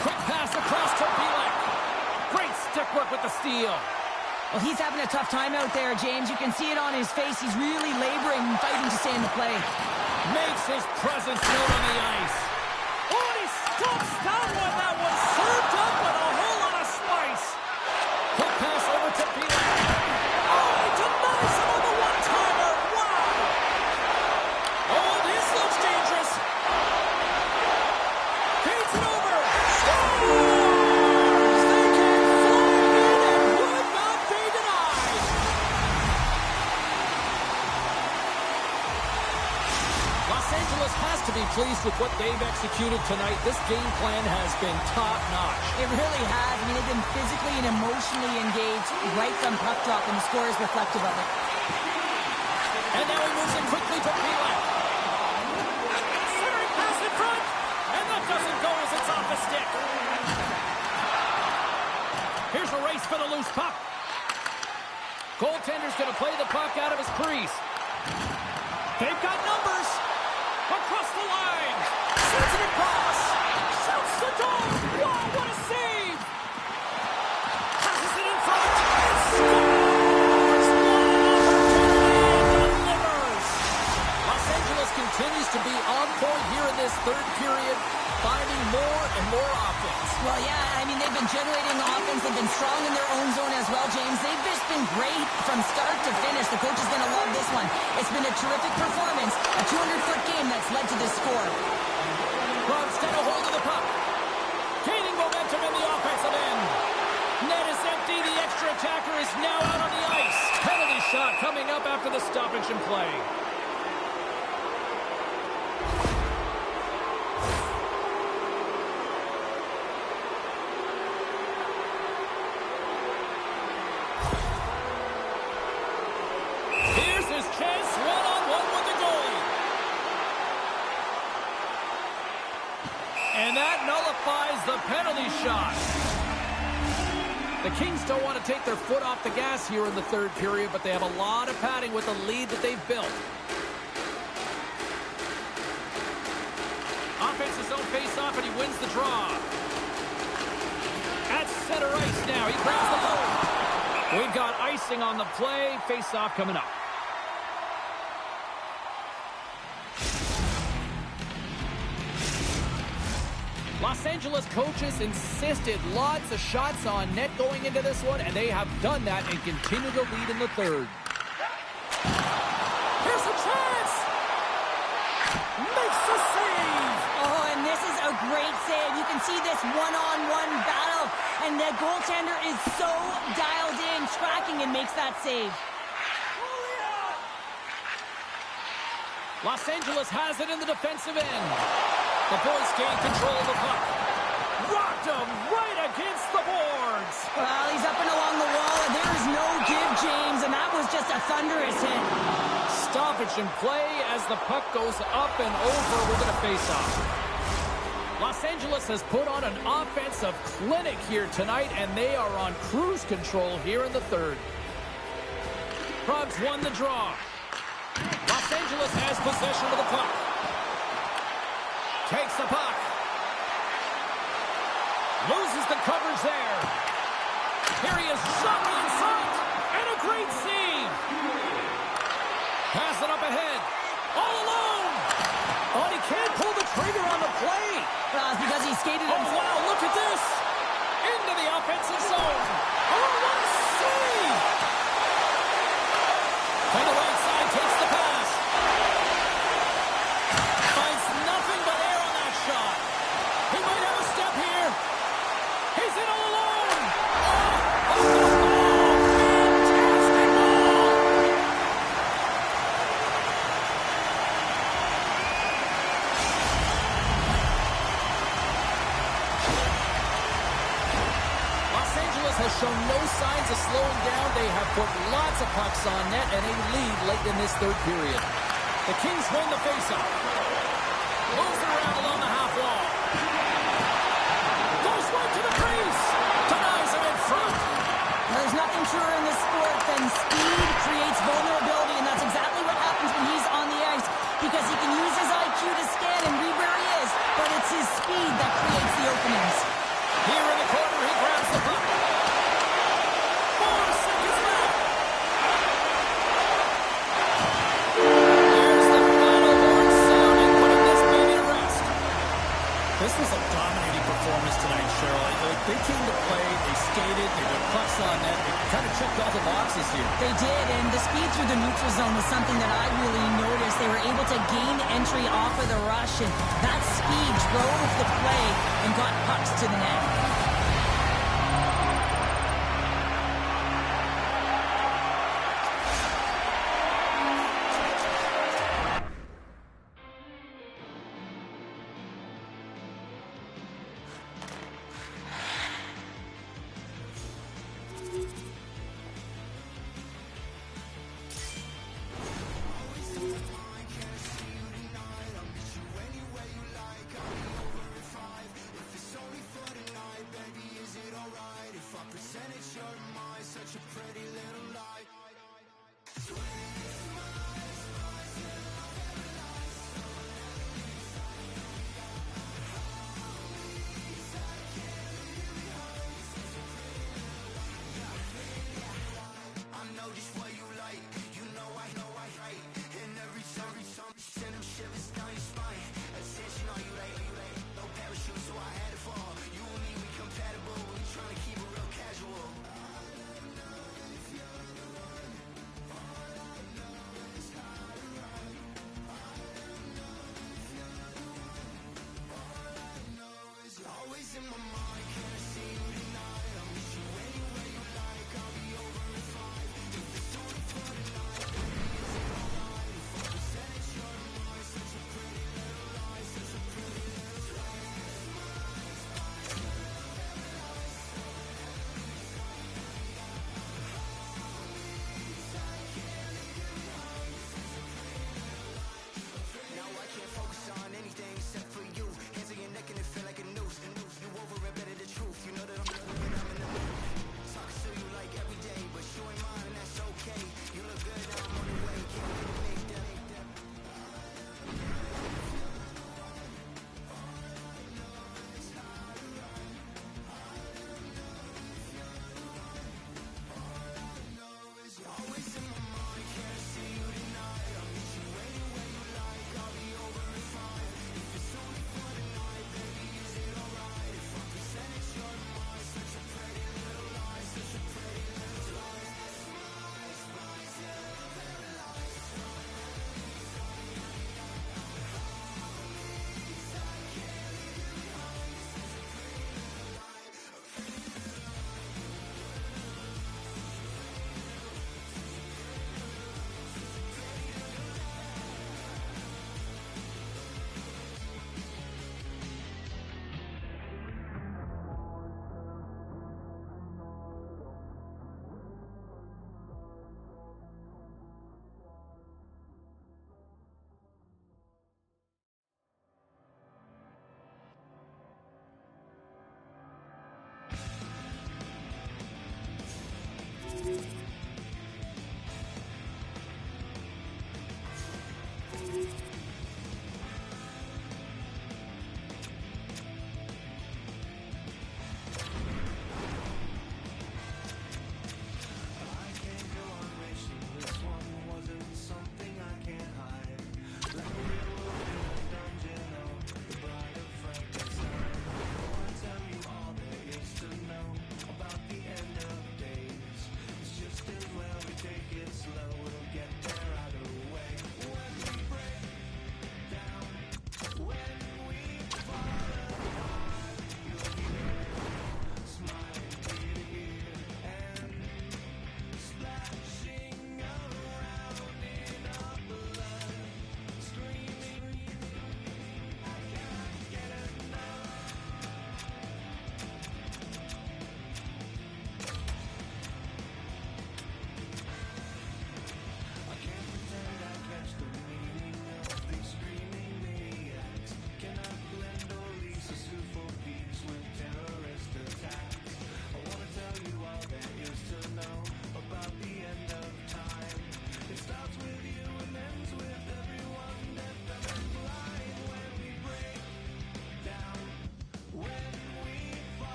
Quick pass across to Belek. Great stick work with the steal. Well, he's having a tough time out there, James. You can see it on his face. He's really laboring and fighting to stay in the play. Makes his presence known on the ice. Oh, and he stomps that one. That was served up with a whole lot of spice. Quick pass over to Belek. Oh, he denies him on the one-timer. Wow. Oh, this looks dangerous. Feeds it over. Scores! They came flying in and would not be denied. Los Angeles has to be pleased with what they've executed tonight. This game plan has been top-notch. It really has. I mean, they've been physically and emotionally engaged right from puck drop, and the score is reflective of it. And now he moves in quickly to Belek. Centering pass in front. And that doesn't go as it's off the stick. Here's a race for the loose puck. Goaltender's going to play the puck out of his crease. They've got numbers. Across the line. Sends it across. Shoots the goal. Wow, what a save. Passes it in front. And scores. What an opportunity. Delivers. Los Angeles continues to be on point here in this third period, finding more and more offense. Well, yeah, I mean, they've been generating offense. They've been strong in their own zone as well, James. They've just been great from start to finish. The coach is going to love this one. It's been a terrific performance, a 200-foot game that's led to this score. Krug's got a hold of the puck. Gaining momentum in the offensive end. Net is empty. The extra attacker is now out on the ice. Penalty shot coming up after the stoppage in play. Here's his chance, one-on-one with the goalie. And that nullifies the penalty shot. The Kings don't want to take their foot off the gas here in the third period, but they have a lot of padding with the lead that they've built. off, and he wins the draw. At center ice now. He grabs the ball. We've got icing on the play. Face-off coming up. Los Angeles coaches insisted lots of shots on net going into this one, and they have done that and continue to lead in the third. Here's a chance! Makes the save! Oh, and this is a great save. You can see this one-on-one battle, and the goaltender is so dialed in, tracking, and makes that save. Los Angeles has it in the defensive end. The boys gain control of the puck. Rocked him right against the boards. Well, he's up and along the wall, and there is no give, James, and that was just a thunderous hit. Stoppage in play as the puck goes up and over. We're going to face off. Los Angeles has put on an offensive clinic here tonight, and they are on cruise control here in the third. Probs won the draw. Los Angeles has possession of the puck. Takes the puck. Loses the coverage there. Here he is, shot in front, and a great save. Pass it up ahead. All alone. Oh, and he can't pull the trigger on the play. Well, it's because he skated Oh, wow, look at this. Into the offensive zone. Oh, what a save. On the right side, takes the pass. Finds nothing but air on that shot. He might have a step here. He's in all alone. Oh, fantastic ball. Los Angeles has shown no signs of slowing down. They have put lots of pucks on net and a lead late in this third period. The Kings win the faceoff. Moves it around along the half wall. Goes right to the crease. Denies him in front. There's nothing truer in this sport than speed creates vulnerability, and that's exactly what happens when he's on the ice, because he can use his IQ to scan and read where he is, but it's his speed that creates the openings. Here in the corner, he grabs the puck. 4 seconds left. There's the final horn sounding, putting this baby to rest. This was a dominating performance tonight, Cheryl. They came to play, they skated, they put pucks on net, they kind of checked all the boxes here. They did, and the speed through the neutral zone was something that I really noticed. They were able to gain entry off of the rush, and that speed drove the play and got pucks to the net.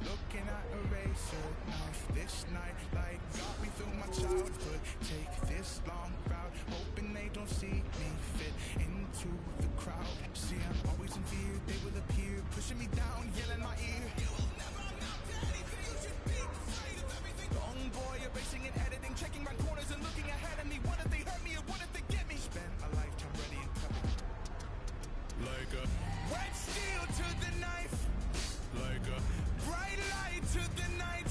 looking at a razor knife. This night light got me through my childhood. Take this long route, hoping they don't see me fit into the crowd. See, I'm always in fear, they will appear, pushing me down, yelling my ear. You will never amount to anything, you should be afraid of everything. Long boy, erasing and editing, checking round corners and looking ahead of me. What if they hurt me or what if they get me? Spent a lifetime ready and covered. Like a wet steel to the knife. Like a bright light to the night.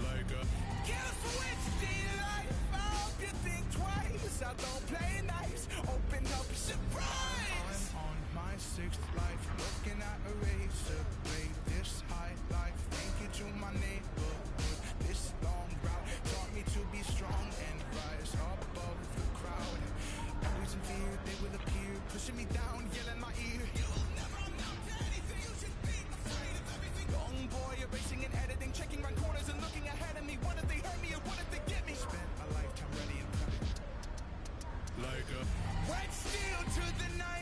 Like a kill switch daylight. I hope you think twice. I don't play nice. Open up, surprise. I'm on my sixth life, looking at a razor blade. This high life, thank you to my neighborhood. This long route taught me to be strong and rise above the crowd. Always in fear, they will appear, pushing me down, yelling my ear. You will never amount to anything, you should be afraid of everything. Young boy, erasing and editing, checking round corners and looking ahead of me. What if they hurt me or what if they get me? Spent a lifetime ready and prepping. Like a wet steel to the night.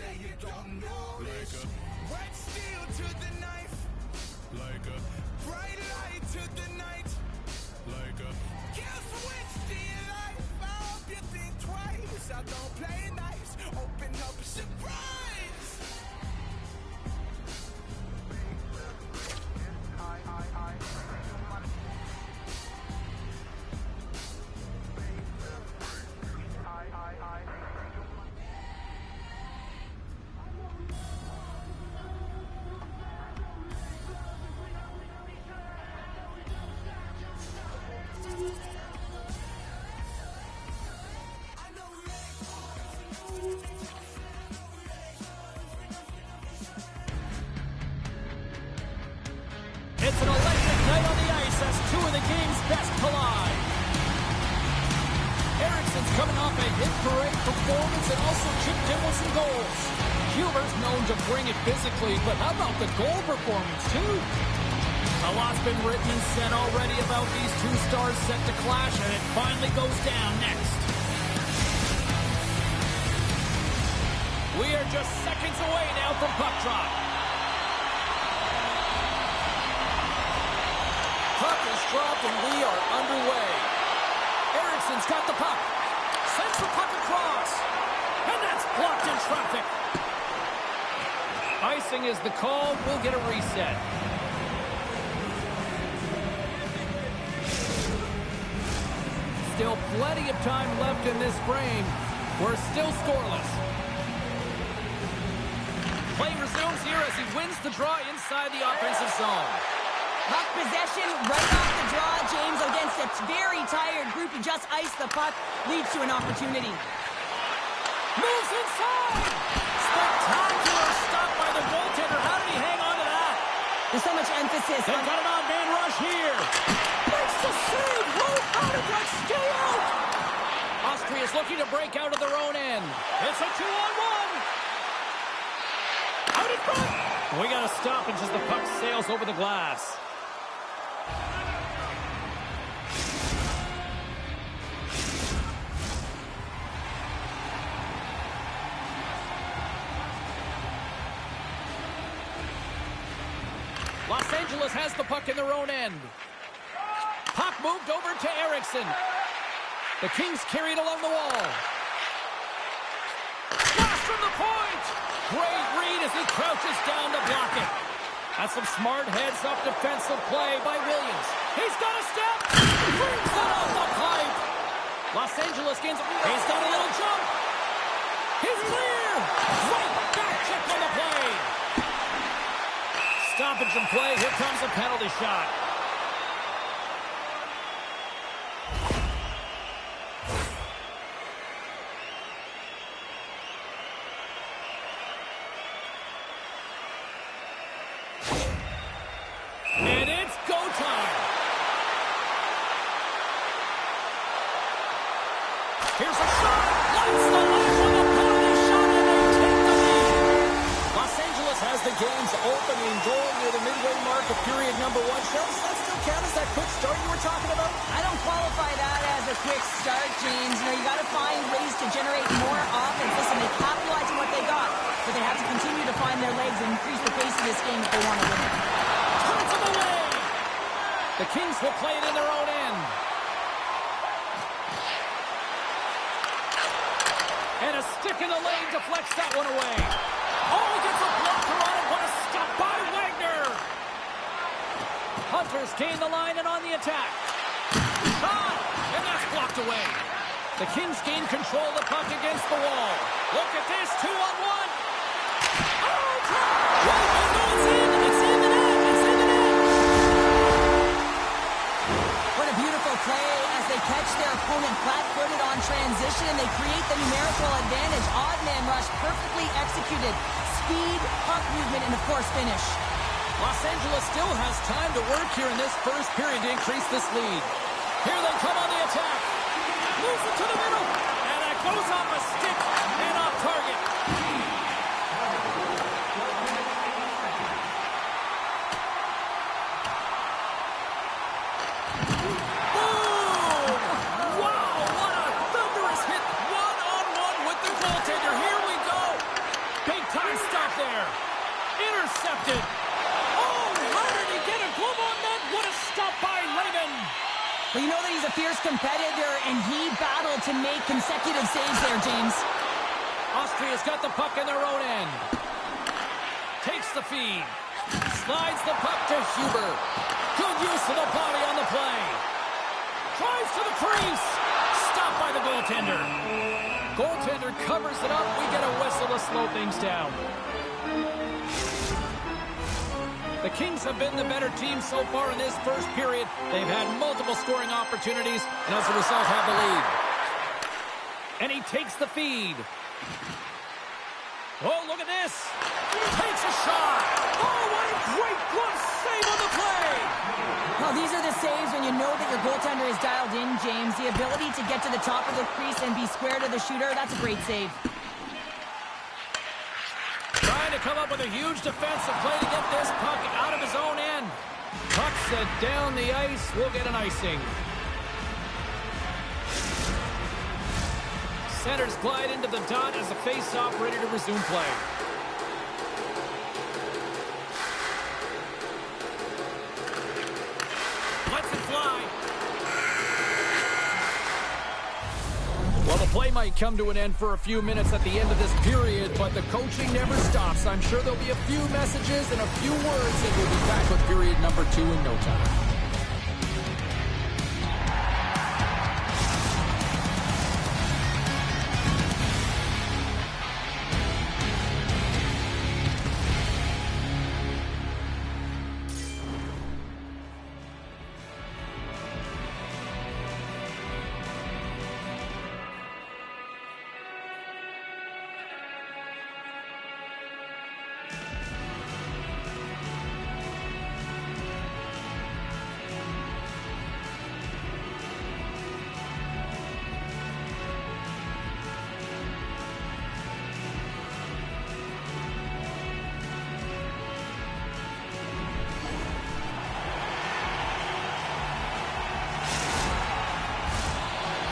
that you don't know this. Wet steel to the knife, like a bright light to the night, like a kill switch to your life. I hope you think twice. I don't play nice. Open up a surprise. It's an electric night on the ice as two of the game's best collide. Eriksson's coming off a hit parade performance and also chipped in with some goals. Huber's known to bring it physically, but how about the goal performance, too? A lot's been written and said already about these two stars set to clash, and it finally goes down next. We are just seconds away now from puck drop. Puck is dropped and we are underway. Eriksson's got the puck. Sends the puck across. And that's blocked in traffic. Icing is the call. We'll get a reset. Still plenty of time left in this frame. We're still scoreless. Play resumes here as he wins the draw inside the offensive zone. Puck possession right off the draw, James, against a very tired group. He just iced the puck, leads to an opportunity. Moves inside! Spectacular stop by the goaltender. How did he hang on to that? There's so much emphasis They've on... got an on-man rush here. Makes the save! Low out of that, stay out! Austria's looking to break out of their own end. It's a 2-on-1! Out in front! We got a stoppage as the puck sails over the glass. Los Angeles has the puck in their own end. Puck moved over to Eriksson. The Kings carried along the wall. Blast from the point! Great read as he crouches down to block it. That's some smart heads-up defensive play by Williams. He's got a step! Brings it off the pipe! Los Angeles gains... He's got a little jump! He's clear! Right back check on the play! Stoppage in play. Here comes a penalty shot. And it's go time. Here's a shot. Lights the line with a penalty shot, and they take the lead. Los Angeles has the game's opening goal near the midway mark of period number 1. Cheryl, does that still count as that quick start you were talking about? I don't qualify that as a quick start, James. You know, you got to find ways to generate more offense. Listen, they capitalized on what they got, but they have to continue to find their legs and increase the pace of this game if they want to win it. Turns him away. The Kings will play it in their own end. And a stick in the lane deflects that one away. Oh, gets a blocker on it. What a stop by Wagner. Hunters gain the line and on the attack. Shot! And that's blocked away. The Kings gain control of the puck against the wall. Look at this, 2-on-1. Oh, no, it's in. It's in the net. It's in the net. What a beautiful play as they catch their opponent flat-footed on transition and they create the numerical advantage. Odd man rush, perfectly executed. Speed, puck movement, and of course finish. Los Angeles still has time to work here in this first period to increase this lead. Here they come on the attack. Moves it to the middle. And that goes off a stick and off target. Boom! Wow, what a thunderous hit. One-on-one with the goaltender. Here we go. Big that he's a fierce competitor, and he battled to make consecutive saves there, James. Austria's got the puck in their own end. Takes the feed. Slides the puck to Huber. Good use of the body on the play. Drives to the crease. Stopped by the goaltender. Goaltender covers it up. We get a whistle to slow things down. The Kings have been the better team so far in this first period. They've had multiple scoring opportunities, and as a result have the lead. And he takes the feed. Oh, look at this. Takes a shot. Oh, what a great glove save on the play. Well, these are the saves when you know that your goaltender is dialed in, James. The ability to get to the top of the crease and be square to the shooter, that's a great save. Trying to come up with a huge defensive play to get this puck out of his own end. Puck set down the ice. We'll get an icing. Centers glide into the dot as the face-off ready to resume play. Lets it fly. Well, the play might come to an end for a few minutes at the end of this period, but the coaching never stops. I'm sure there'll be a few messages and a few words, and we'll be back with period number 2 in no time.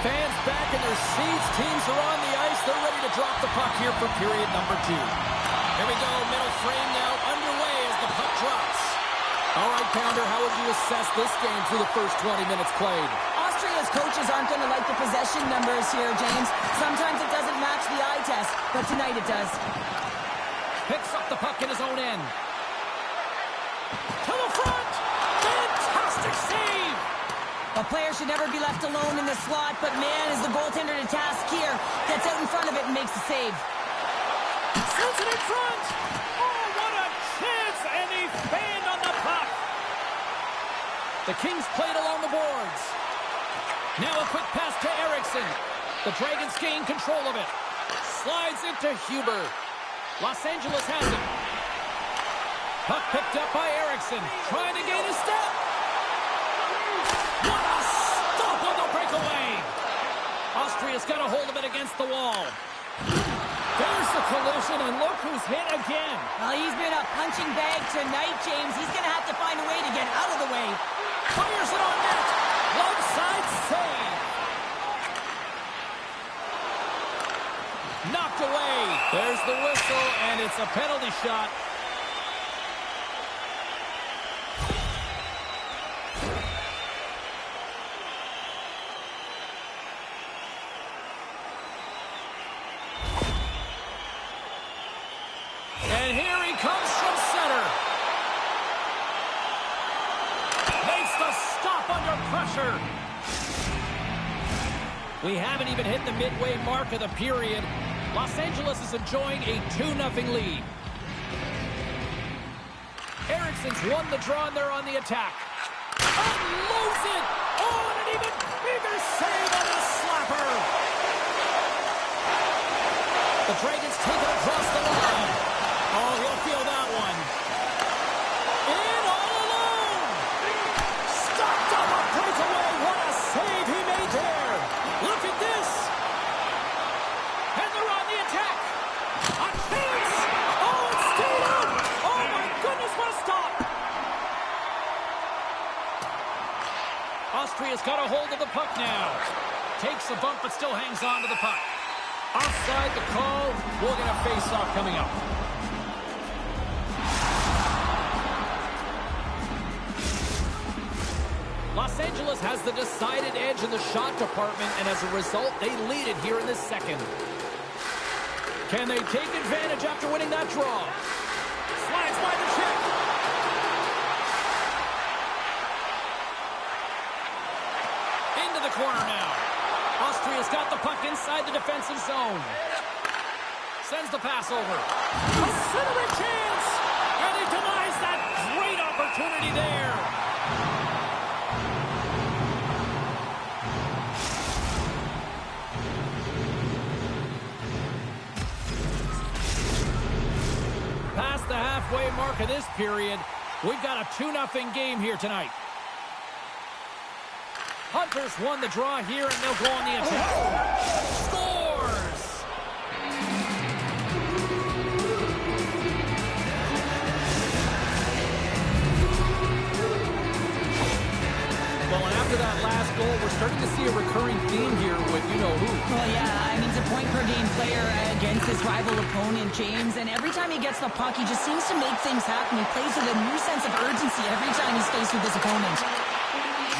Fans back in their seats. Teams are on the ice. They're ready to drop the puck here for period number 2. Here we go. Middle frame now underway as the puck drops. All right, Pounder, how would you assess this game through the first 20 minutes played? Austria's coaches aren't going to like the possession numbers here, James. Sometimes it doesn't match the eye test, but tonight it does. Picks up the puck in his own end. To the front. Fantastic save. A player should never be left alone in the slot, but man, is the goaltender to task here. Gets out in front of it and makes the save. Sends it in front. Oh, what a chance, and he fanned on the puck. The Kings played along the boards. Now a quick pass to Eriksson. The Dragons gain control of it. Slides into Huber. Los Angeles has it. Puck picked up by Eriksson. Trying to gain a step. What a stop on the breakaway. Austria's got a hold of it against the wall. There's the collision, and look who's hit again. Well, he's been a punching bag tonight, James. He's going to have to find a way to get out of the way. Fires it on net. Left side save. Knocked away. There's the whistle, and it's a penalty shot. And here he comes from center. Makes the stop under pressure. We haven't even hit the midway mark of the period. Los Angeles is enjoying a 2-0 lead. Eriksson's won the draw, and they're on the attack. Unloads it! Oh, and an even bigger save on the slapper! The Dragons take it across the line. Oh, he'll feel that one. In all alone! Stopped up a breakaway! What a save he made there! Look at this! And they're on the attack! A chance! Oh, it stayed up! Oh, my goodness, what a stop! Austria's got a hold of the puck now. Takes a bump, but still hangs on to the puck. Offside the call. We'll get a face-off coming up. Los Angeles has the decided edge in the shot department, and as a result, they lead it here in the second. Can they take advantage after winning that draw? Slides by the Czech. Into the corner now. Austria's got the puck inside the defensive zone. Sends the pass over. A centering chance! And he denies that great opportunity there. Past the halfway mark of this period, we've got a 2-0 game here tonight. Hunters won the draw here, and they'll go on the attack. Scores! Well, and after that last goal, we're starting to see a recurring theme here with you-know-who. Well, yeah, I mean, he's a point-per-game player against his rival opponent, James, and every time he gets the puck, he just seems to make things happen. He plays with a new sense of urgency every time he's faced with his opponent.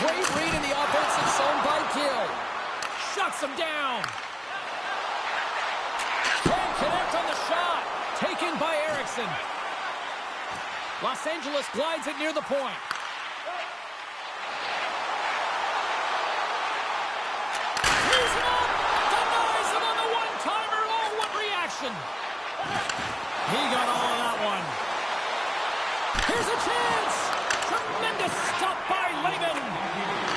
Great read in the offensive zone by Gill. Shuts him down. Can't connect on the shot. Taken by Erickson. Los Angeles glides it near the point. He's up. Denies him on the one-timer. Oh, what reaction. He got all of that one. Here's a chance. Tremendous stop by Lehman.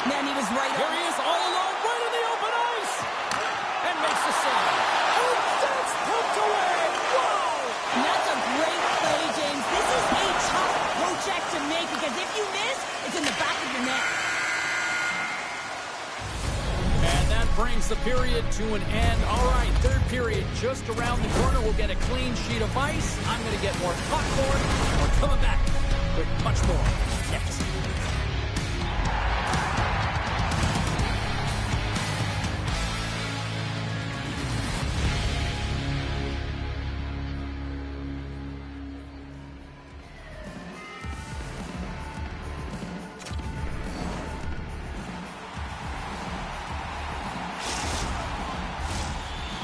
Man, he was right Here on. he is all alone, right in the open ice. And makes the save. Oh, that's poked away. Wow. And that's a great play, James. This is a tough project to make because if you miss, it's in the back of your net. And that brings the period to an end. All right, third period just around the corner. We'll get a clean sheet of ice. I'm going to get more popcorn. We're coming back with much more next.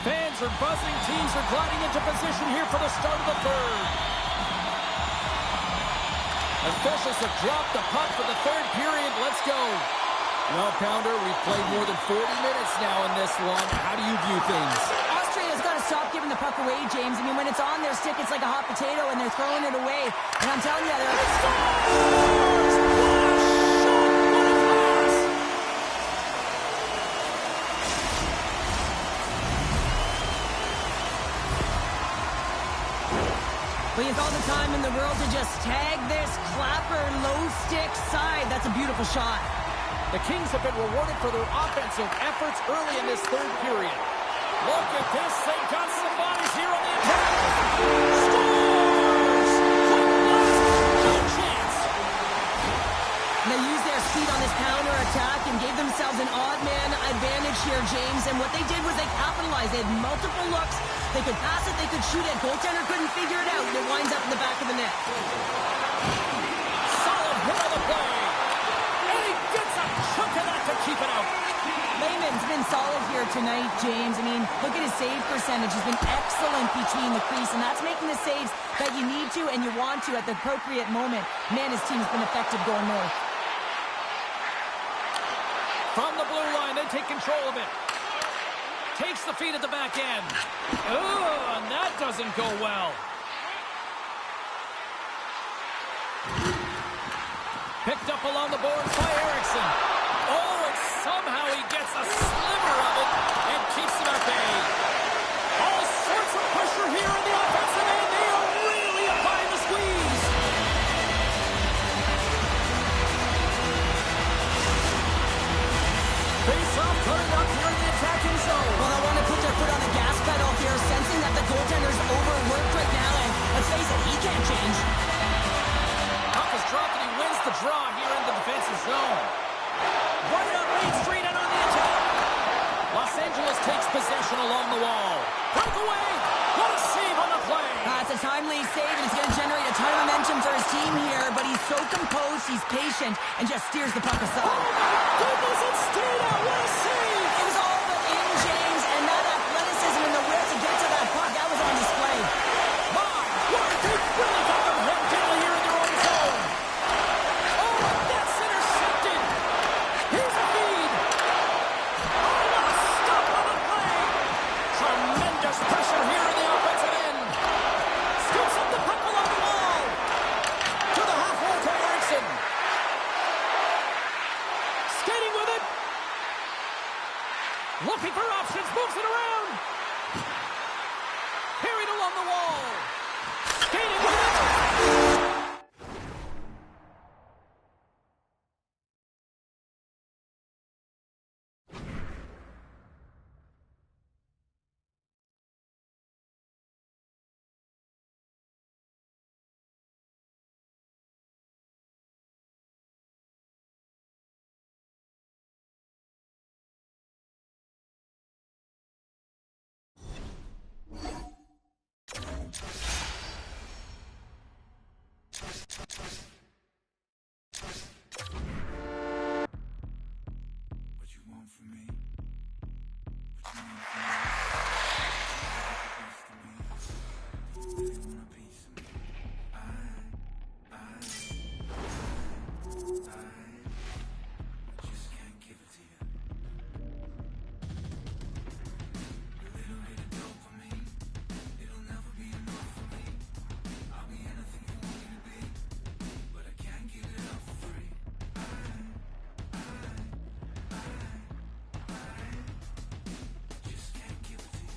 Fans are buzzing. Teams are gliding into position here for the start of the third. Officials have dropped the puck for the third period. Let's go. Well, Pounder, we've played more than 40 minutes now in this one. How do you view things? Austria's got to stop giving the puck away, James. I mean, when it's on their stick, it's like a hot potato, and they're throwing it away. And I'm telling you, they're... But he has all the time in the world to just tag this clapper low stick side. That's a beautiful shot. The Kings have been rewarded for their offensive efforts early in this third period. Look at this. They've got some bodies here on the attack. Scores! No chance. They used their speed on this counter attack and gave themselves an odd man advantage here, James. And what they did was they capitalized. They had multiple looks. They could pass it, they could shoot it. Goaltender couldn't figure it out, and it winds up in the back of the net. Solid hit on the play. And he gets a chunk of that to keep it out. Lehman's been solid here tonight, James. I mean, look at his save percentage. He's been excellent between the crease, and that's making the saves that you need to and you want to at the appropriate moment. Man, his team's been effective going north. From the blue line, they take control of it. Takes the feed at the back end. Oh, and that doesn't go well. Picked up along the boards by Erickson. Oh, and somehow he gets a sliver of it and keeps it at bay. All sorts of pressure here in the offensive end. They are really applying the squeeze. Face-off coming up here in the attacking zone. Well, they want to put their foot on the gas pedal here, sensing that the goaltender's overworked right now, and let's face it, he can't change. Puck is dropped and he wins the draw here in the defensive zone. Right up Main Street and on the attack. Los Angeles takes possession along the wall. Breakaway. What a save on the play. That's a a timely save, and it's going to generate a ton of momentum for his team here, but he's so composed, he's patient, and just steers the puck aside. Oh, my goodness, it's stayed out. What a save! It was all but in, James, and that athleticism and the will to get to that puck, that was on display. My word, they really got them hemmed in here in their own zone. Oh, and that's intercepted. Here's a feed. Oh, what a stop on the play. Tremendous pressure here in the offensive end. Scoops up the puck along the wall. To the half-wall to Erickson. Skating with it. Looking for options, moves it around. Carried along the wall. Skating with it. What you want from me? What you want from me? Really want a piece of me. I just can't give it to you. A little bit of dopamine, it'll never be enough for me. I'll be anything you want me to be, but I can't give it up for free. Just can't give it to you.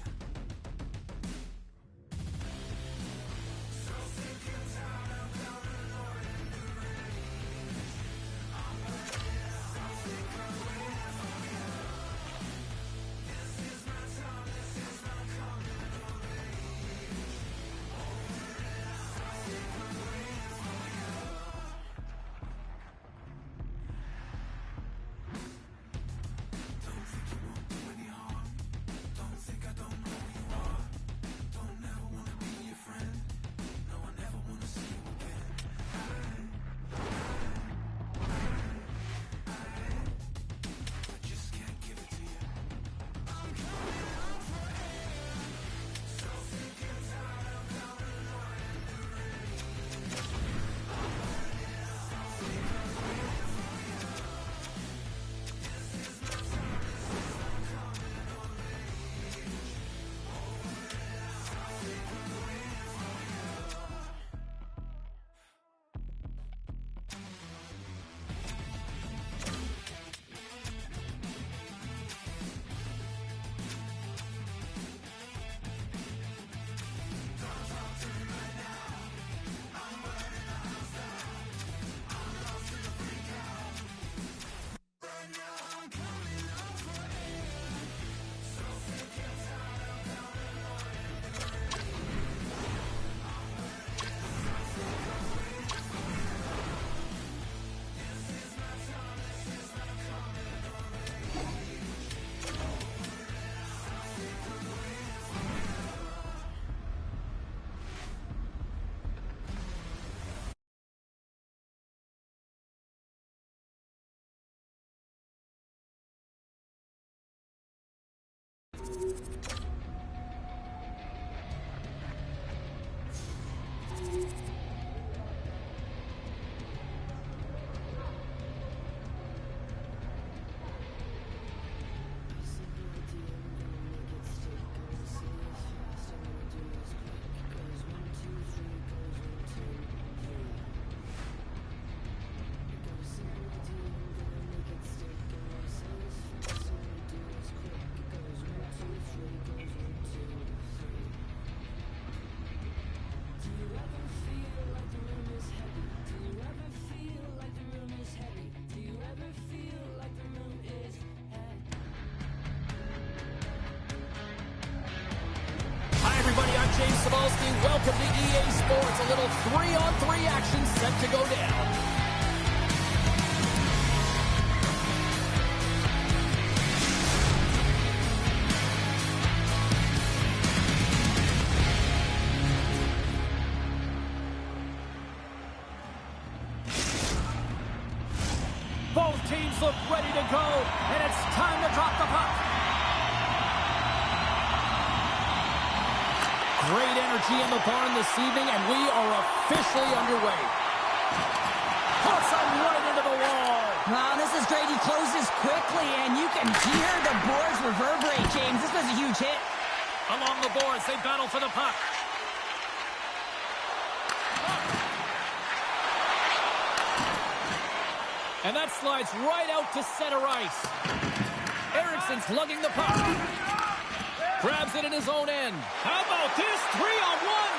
James Cybulski, welcome to EA Sports. A little 3-on-3 action set to go down. Great energy in the barn this evening, and we are officially underway. Puts him right into the wall. Wow, this is great. He closes quickly, and you can hear the boards reverberate, James. This was a huge hit. Along the boards, they battle for the puck. And that slides right out to center ice. Eriksson's lugging the puck. Grabs it in his own end. How about this? 3-on-1.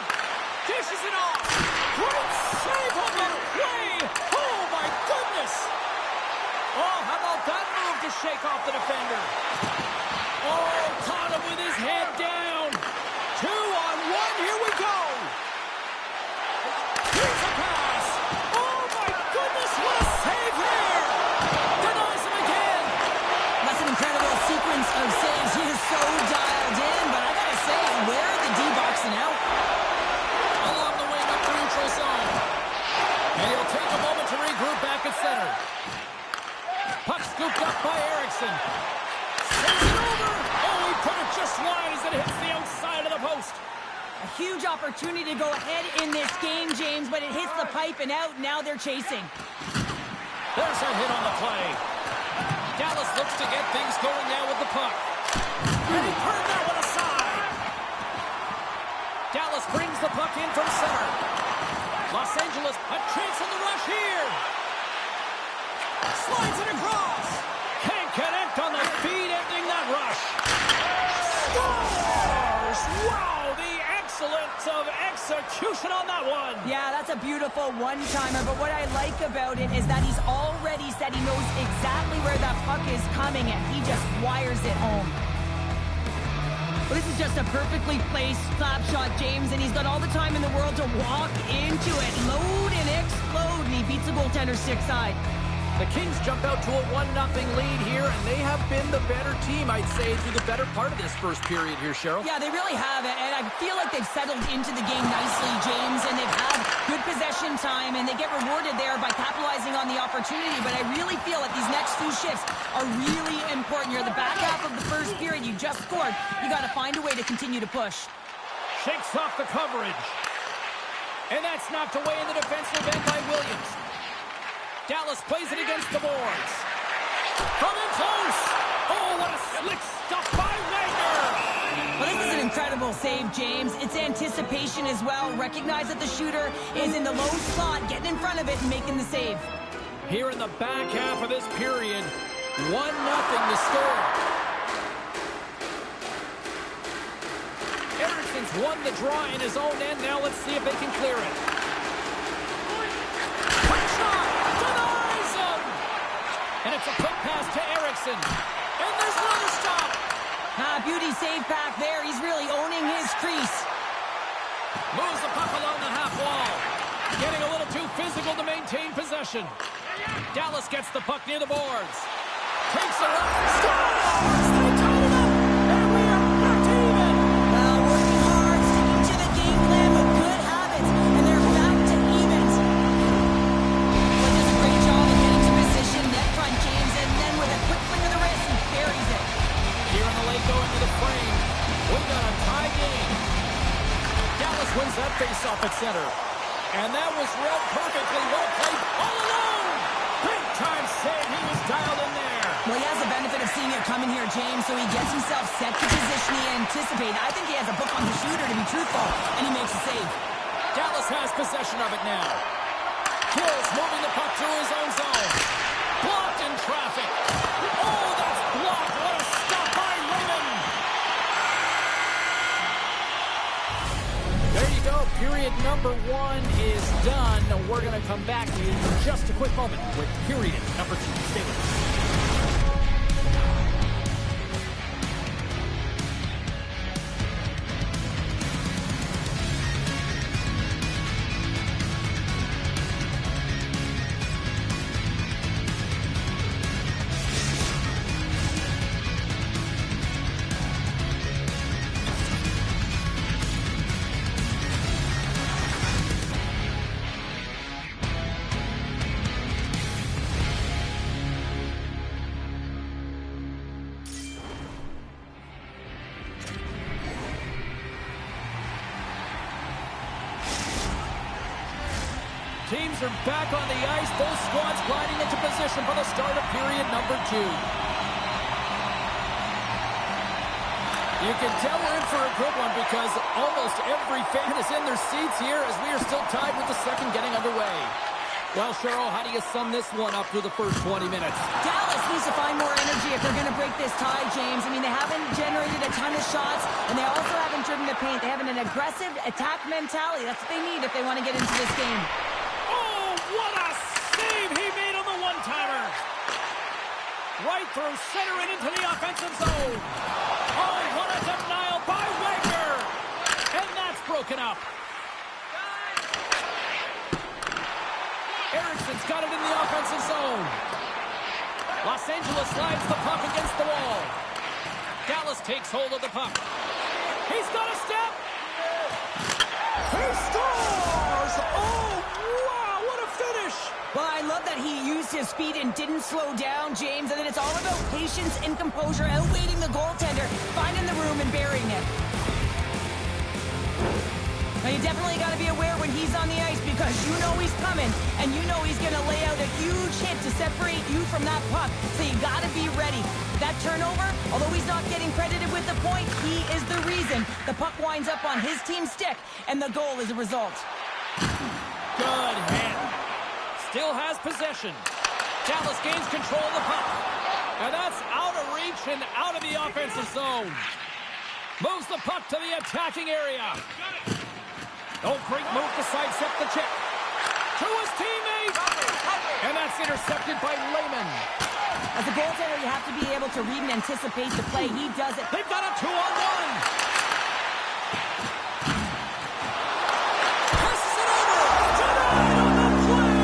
Dishes it off. Great save on the play. Oh, my goodness. Oh, how about that move to shake off the defender? Oh, caught him with his head down. 2-on-1. Here we go. Here's a pass. Oh, my goodness. What a save here. Denies him again. That's an incredible sequence of saves. He is so dialed in, but I gotta say, where are the D-boxing out? Along the wing up the neutral zone. And he'll take a moment to regroup back at center. Puck scooped up by Eriksson. Sends it over. Oh, he put it just wide as it hits the outside of the post. A huge opportunity to go ahead in this game, James, but it hits the pipe and out. Now they're chasing. There's a hit on the play. Dallas looks to get things going now with the puck. And he turned that one aside. Dallas brings the puck in from center. Los Angeles, a chance on the rush here. Slides it across. Can't connect on the feed, ending that rush. Scores! Wow, the excellence of execution on that one. Yeah, that's a beautiful one-timer, but what I like about it is that he's already said he knows exactly where that puck is coming, and he just wires it home. This is just a perfectly placed slap shot, James, and he's got all the time in the world to walk into it, load and explode, and he beats the goaltender stick side. The Kings jump out to a 1-0 lead here, and they have been the better team, I'd say, through the better part of this first period here, Cheryl. Yeah, they really have it, and I feel like they've settled into the game nicely, James, and they've had good possession time, and they get rewarded there by capitalizing on the opportunity, but I really feel that these next few shifts are really important. You're the back half of the first period. You just scored. You got to find a way to continue to push. Shakes off the coverage. And that's knocked away in the defensive end by Williams. Dallas plays it against the boards. From in close. Oh, what a slick stuff by Wagner. Well, this is an incredible save, James. It's anticipation as well. Recognize that the shooter is in the low slot, getting in front of it and making the save. Here in the back half of this period, 1-0 to score. Eriksson's won the draw in his own end. Now let's see if they can clear it. And it's a quick pass to Eriksson. And there's another stop. Beauty save back there. He's really owning his crease. Moves the puck along the half wall. Getting a little too physical to maintain possession. Dallas gets the puck near the boards. Takes it up. Scores! They tied it up. And we are back to even. Well, working hard, sticking to the game plan with good habits. And they're back to evens. But does a great job of getting to position, net front, James, and then with a quick flick of the wrist, he buries it. Here in the late going to the frame. We got a tie game. Dallas wins that face-off at center. And that was read perfectly. Well played all alone. Big time save. He was dialed in there. Well, he has the benefit of seeing it coming here, James, so he gets himself set to position he anticipated. I think he has a book on the shooter, to be truthful, and he makes a save. Dallas has possession of it now. Kills moving the puck through his own zone. Blocked in traffic. Oh, that's blocked. What a stop by Raymond. There you go. Period number 1 is done. We're going to come back in just a quick moment with period number 2. Stay with us. teams are back on the ice. Both squads grinding into position for the start of period number 2. You can tell we're in for a good one because almost every fan is in their seats here as we are still tied with the second getting underway. Well, Cheryl, how do you sum this one up through the first 20 minutes? Dallas needs to find more energy if they're going to break this tie, James. I mean, they haven't generated a ton of shots, and they also haven't driven the paint. They have an aggressive attack mentality. That's what they need if they want to get into this game. Oh, what a save he made on the one-timer. Right through center and into the offensive zone. Oh, what a denial by Wagner. And that's broken up. Ericsson's got it in the offensive zone. Los Angeles slides the puck against the wall. Dallas takes hold of the puck. He's got a step. He scores! Oh, wow, what a finish! Well, I love that he used his speed and didn't slow down, James. And then it's all about patience and composure, outweighting the goaltender, finding the room and burying it. Now, you definitely got to be aware when he's on the ice because you know he's coming, and you know he's going to lay out a huge hit to separate you from that puck. So you got to be ready. That turnover, although he's not getting credited with the point, he is the reason the puck winds up on his team's stick, and the goal is a result. Good hit. Still has possession. Dallas gains control of the puck. And that's out of reach and out of the offensive zone. Moves the puck to the attacking area. Oh, great move to sidestep the check. To his teammate. And that's intercepted by Lehman. As a goaltender, you have to be able to read and anticipate the play. He does it. They've got a 2-on-1. Passes it over. Denied on the play.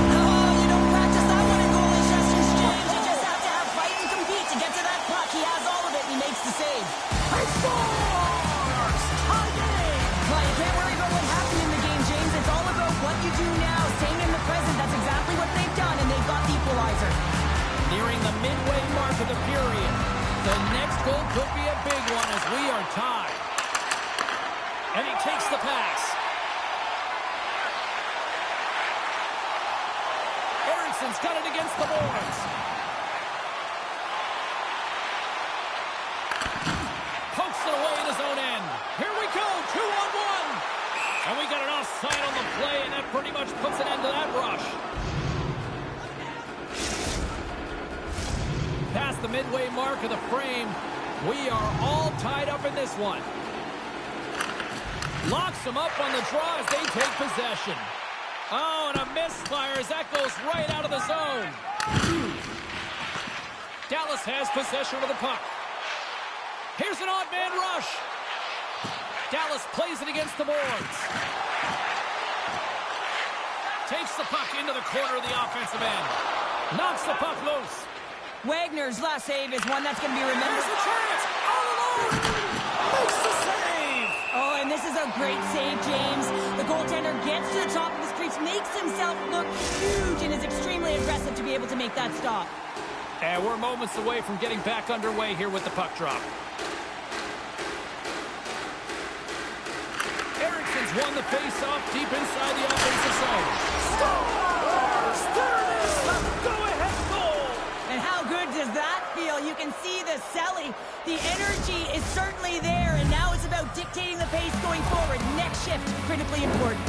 Whoa! Oh, you don't practice that one in goalie sessions, James. You just have to have fight and compete to get to that puck. He has all of it, and he makes the save. He scores! Tie game! Well, you can't worry about what happened in the game, James. It's all about what you do now, staying in the present. That's exactly what they've done, and they've got the equalizer. Nearing the midway mark of the period. The next goal could be a big one as we are tied. And he takes the pass. Ericsson's got it against the boards. Pokes it away in his own end. Here we go, 2-on-1. And we got an offside on the play, and that pretty much puts an end to that rush. Past the midway mark of the frame, we are all tied up in this one. Locks them up on the draw as they take possession. Oh, and a misfire as that goes right out of the zone. Dallas has possession of the puck. Here's an odd man rush. Dallas plays it against the boards. Takes the puck into the corner of the offensive end. Knocks the puck loose. Wagner's last save is one that's going to be remembered. There's a chance. All alone. Makes the save. Oh, and this is a great save, James. The goaltender gets to the top of his crease, makes himself look huge, and is extremely aggressive to be able to make that stop. And we're moments away from getting back underway here with the puck drop. Ericsson's won the face-off deep inside the offensive zone. Scores! There it is! The go-ahead goal! And how good does that feel? You can see the Selly. The energy is certainly there, and now it's about dictating the pace going forward. Next shift, critically important.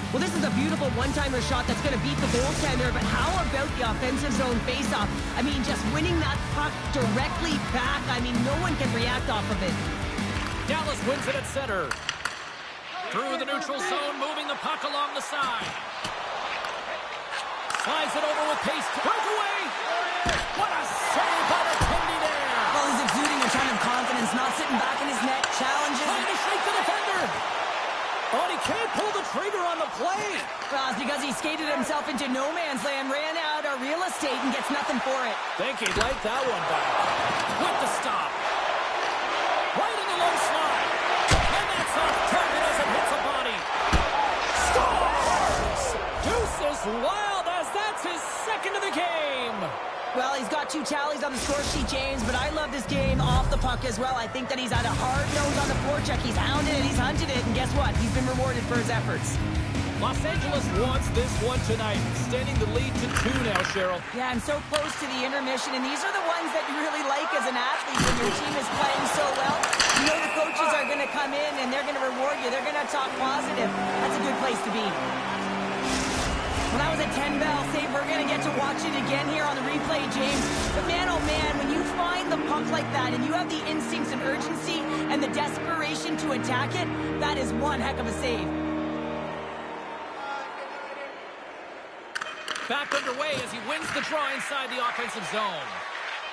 Well, this is a beautiful one-timer shot that's going to beat the goaltender, but how about the offensive zone face-off? I mean, just winning that puck directly back. I mean, no one can react off of it. Dallas wins it at center. Through the neutral zone, moving the puck along the side. Slides it over with pace. Breakaway! What a save by the Tindy there! Well, he's exuding a ton of confidence, not sitting back in his net, challenges. Trying to shake the defender! Oh, and he can't pull the trigger on the play! Well, it's because he skated himself into no man's land, ran out of real estate, and gets nothing for it. Think he'd like that one back. With the stop. Right in the low slide. And that's off target as it hits a body. Scores! Deuces wild as that's his second of the game. Well, he's got 2 tallies on the score sheet, James, but I love this game off the puck as well. I think that he's had a hard nose on the forecheck. He's hounded it, he's hunted it, and guess what? He's been rewarded for his efforts. Los Angeles wants this one tonight, extending the lead to 2 now, Cheryl. Yeah, I'm so close to the intermission, and these are the ones that you really like as an athlete when your team is playing so well. You know the coaches are going to come in, and they're going to reward you. They're going to talk positive. That's a good place to be. Well, that was a 10-bell save. We're going to get to watch it again here on the replay, James. But man, oh man, when you find the puck like that, and you have the instincts and urgency and the desperation to attack it, that is one heck of a save. Back underway as he wins the draw inside the offensive zone.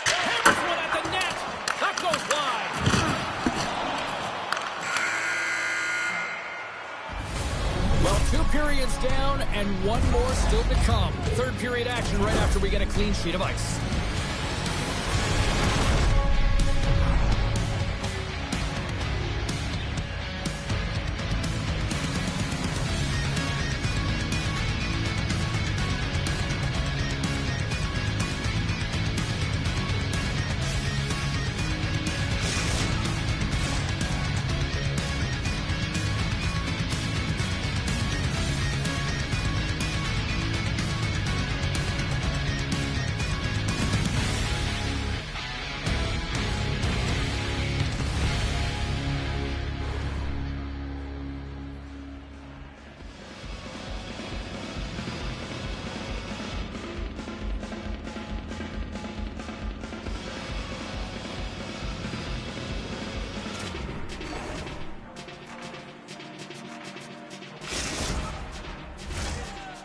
Hammers one at the net. That goes wide. Well, 2 periods down and 1 more still to come. Third period action right after we get a clean sheet of ice.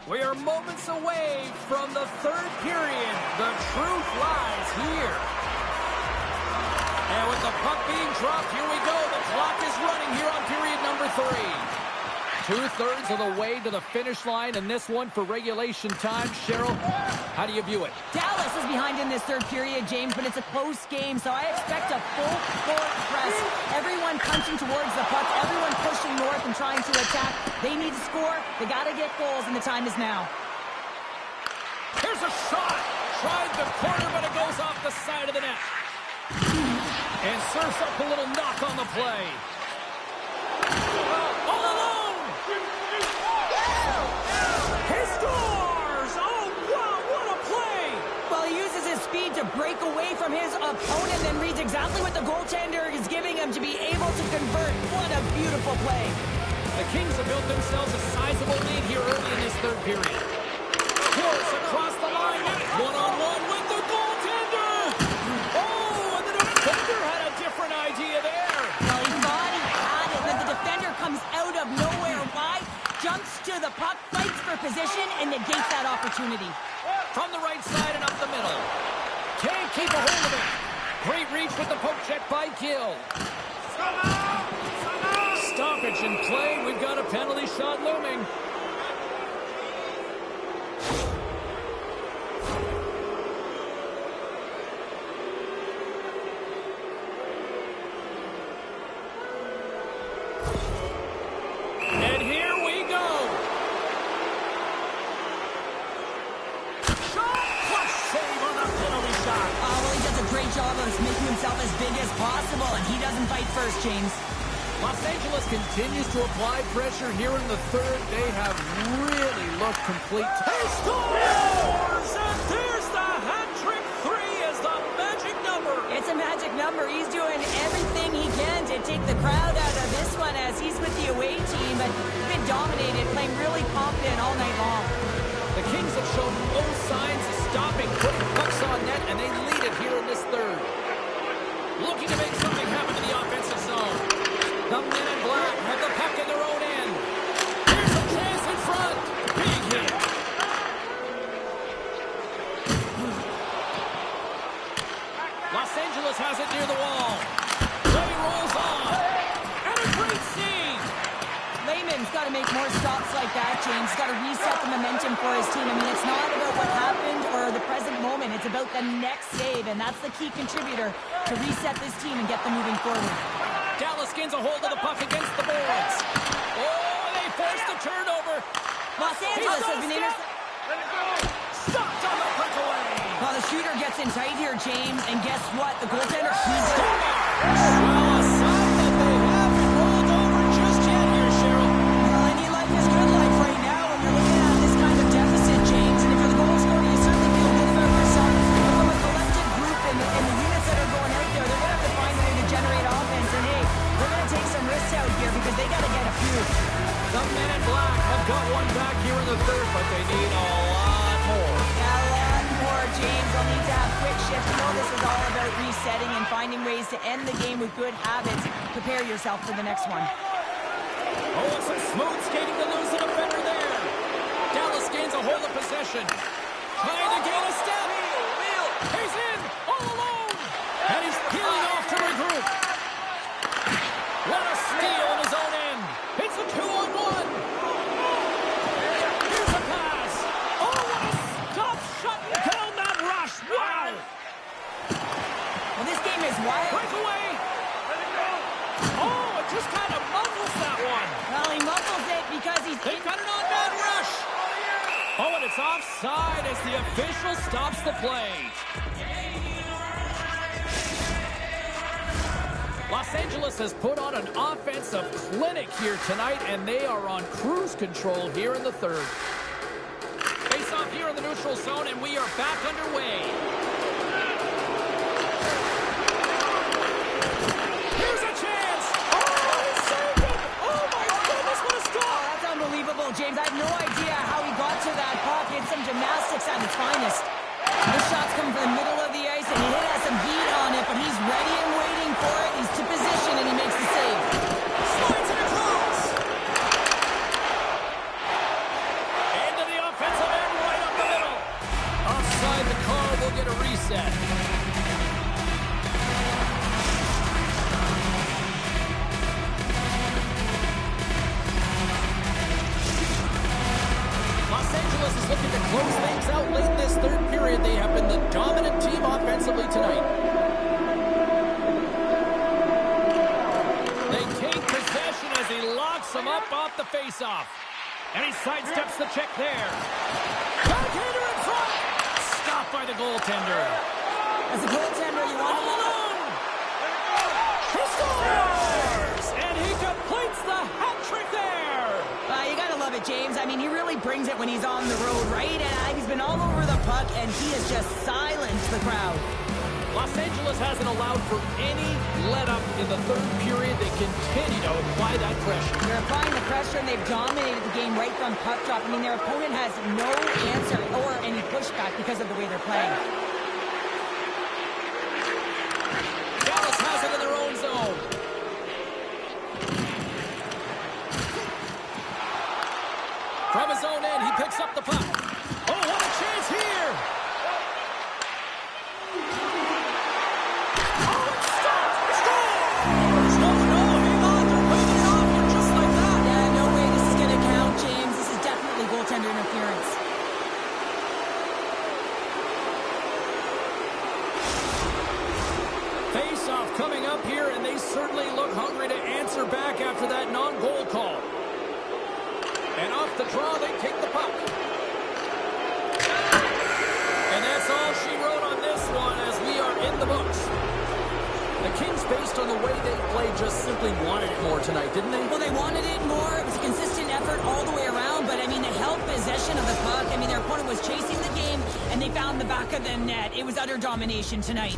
We are moments away from the third period. The truth lies here. And with the puck being dropped, here we go. The clock is running here on period number 3. 2/3 of the way to the finish line, and this one for regulation time. Cheryl, how do you view it? Dallas is behind in this third period, James, but it's a close game, so I expect a full court press. Everyone punching towards the puck, everyone pushing north and trying to attack. They need to score. They got to get goals, and the time is now. Here's a shot. Tried the corner, but it goes off the side of the net. And serves up a little knock on the play. All alone. He scores! Oh, wow, what a play! Well, he uses his speed to break away from his opponent, then reads exactly what the goaltender is giving him to be able to convert. What a beautiful play. The Kings have built themselves a sizable lead here early in this third period. Force across the line, one-on-one with the goaltender! Oh, and the defender had a different idea there. Well, he thought he had it, but the defender comes out of nowhere. Why? Jumps to the puck, fights for position, and negates that opportunity. From the right side and up the middle. Can't keep a hold of it. Great reach with the poke check by Gill. Stoppage in play. We've got a penalty shot looming. And here we go. Shot! Flush save on the penalty shot. Well, he does a great job of making himself as big as possible, and he doesn't fight first, James. Los Angeles continues to apply pressure here in the third. They have really looked complete. He scores! And there's the hat trick. 3 is the magic number. It's a magic number. He's doing everything he can to take the crowd out of this one as he's with the away team, but been dominated, playing really confident all night long. The Kings have shown no signs of stopping, putting pucks on net, and they lead it here in this third. Looking to make something happen in the offensive zone. The men in black have the puck in their own end. Here's a chance in front. Big hit. Los Angeles has it near the wall. Play rolls on. And a great save. Layman's got to make more stops like that, James. Got to reset the momentum for his team. I mean, it's not about what happened or the present moment. It's about the next save, and that's the key contributor to reset this team and get them moving forward. Dallas gains a hold of the puck against the boards. Oh, they forced a turnover. Los Angeles has been Stopped on the breakaway. Well, the shooter gets in tight here, James, and guess what? The goaltender, he's Well, a sign that they haven't rolled over just yet here, Cheryl. Well, any life is good life right now. got one back here in the third, but they need a lot more. Yeah, a lot more, James. They'll need to have quick shifts. You know this is all about resetting and finding ways to end the game with good habits. Prepare yourself for the next one. Oh, it's some smooth skating to lose the defender there. Dallas gains a hold of possession. Trying to gain a step. He's in, all alone. And he's peeling off to regroup. What a steal in his own end. It's a 2-on-1. Here's a pass. Oh, what a stop, shut down that rush. Wow. Well, this game is wild. Breakaway. Oh, it just kind of muffles that one. Well, he muffles it because he's... They've got an on-man rush. Oh, and it's offside as the official stops the play. Los Angeles has put on an offensive clinic here tonight, and they are on cruise control here in the third. Face off here in the neutral zone, and we are back underway. Here's a chance. Oh, he saved it. Oh, my goodness, what a stop. That's unbelievable, James. I have no idea how he got to that puck. It's some gymnastics at its finest. This shot's coming from the middle of the ice, and he has some heat on it, but he's ready and waiting for it. He's to position, and he makes the save. Slides it across. Into the offensive end, right up the middle. Offside, the call will get a reset. Los Angeles is looking to close things out late in this third period. They have been the dominant team offensively tonight. They take possession as he locks him up off the faceoff. And he sidesteps the check there. Backhander in front. Stopped by the goaltender. As a goaltender, you want All alone. He scores! And he completes the hat trick there. You gotta love it, James. I mean, he really brings it when he's on the road, right? And he's been all over the puck, and he has just silenced the crowd. Los Angeles hasn't allowed for any let-up in the third period. They continue to apply that pressure. They're applying the pressure, and they've dominated the game right from puck drop. I mean, their opponent has no answer or any pushback because of the way they're playing. Dallas has it in their own zone. From his own end, he picks up the puck. Oh, what a chance here! Oh, it's stopped! Scores! No, hang on, they're waving it off here just like that. Yeah, no way this is going to count, James. This is definitely goaltender interference. Face-off coming up here, and they certainly look hungry to answer back after that non-goal call. And off the draw, they take the puck. And that's all she wrote on this one as we are in the books. The Kings, based on the way they played, just simply wanted it more tonight, didn't they? Well, they wanted it more. It was a consistent effort all the way around, but, I mean, they held possession of the puck. I mean, their opponent was chasing the game, and they found the back of the net. It was utter domination tonight.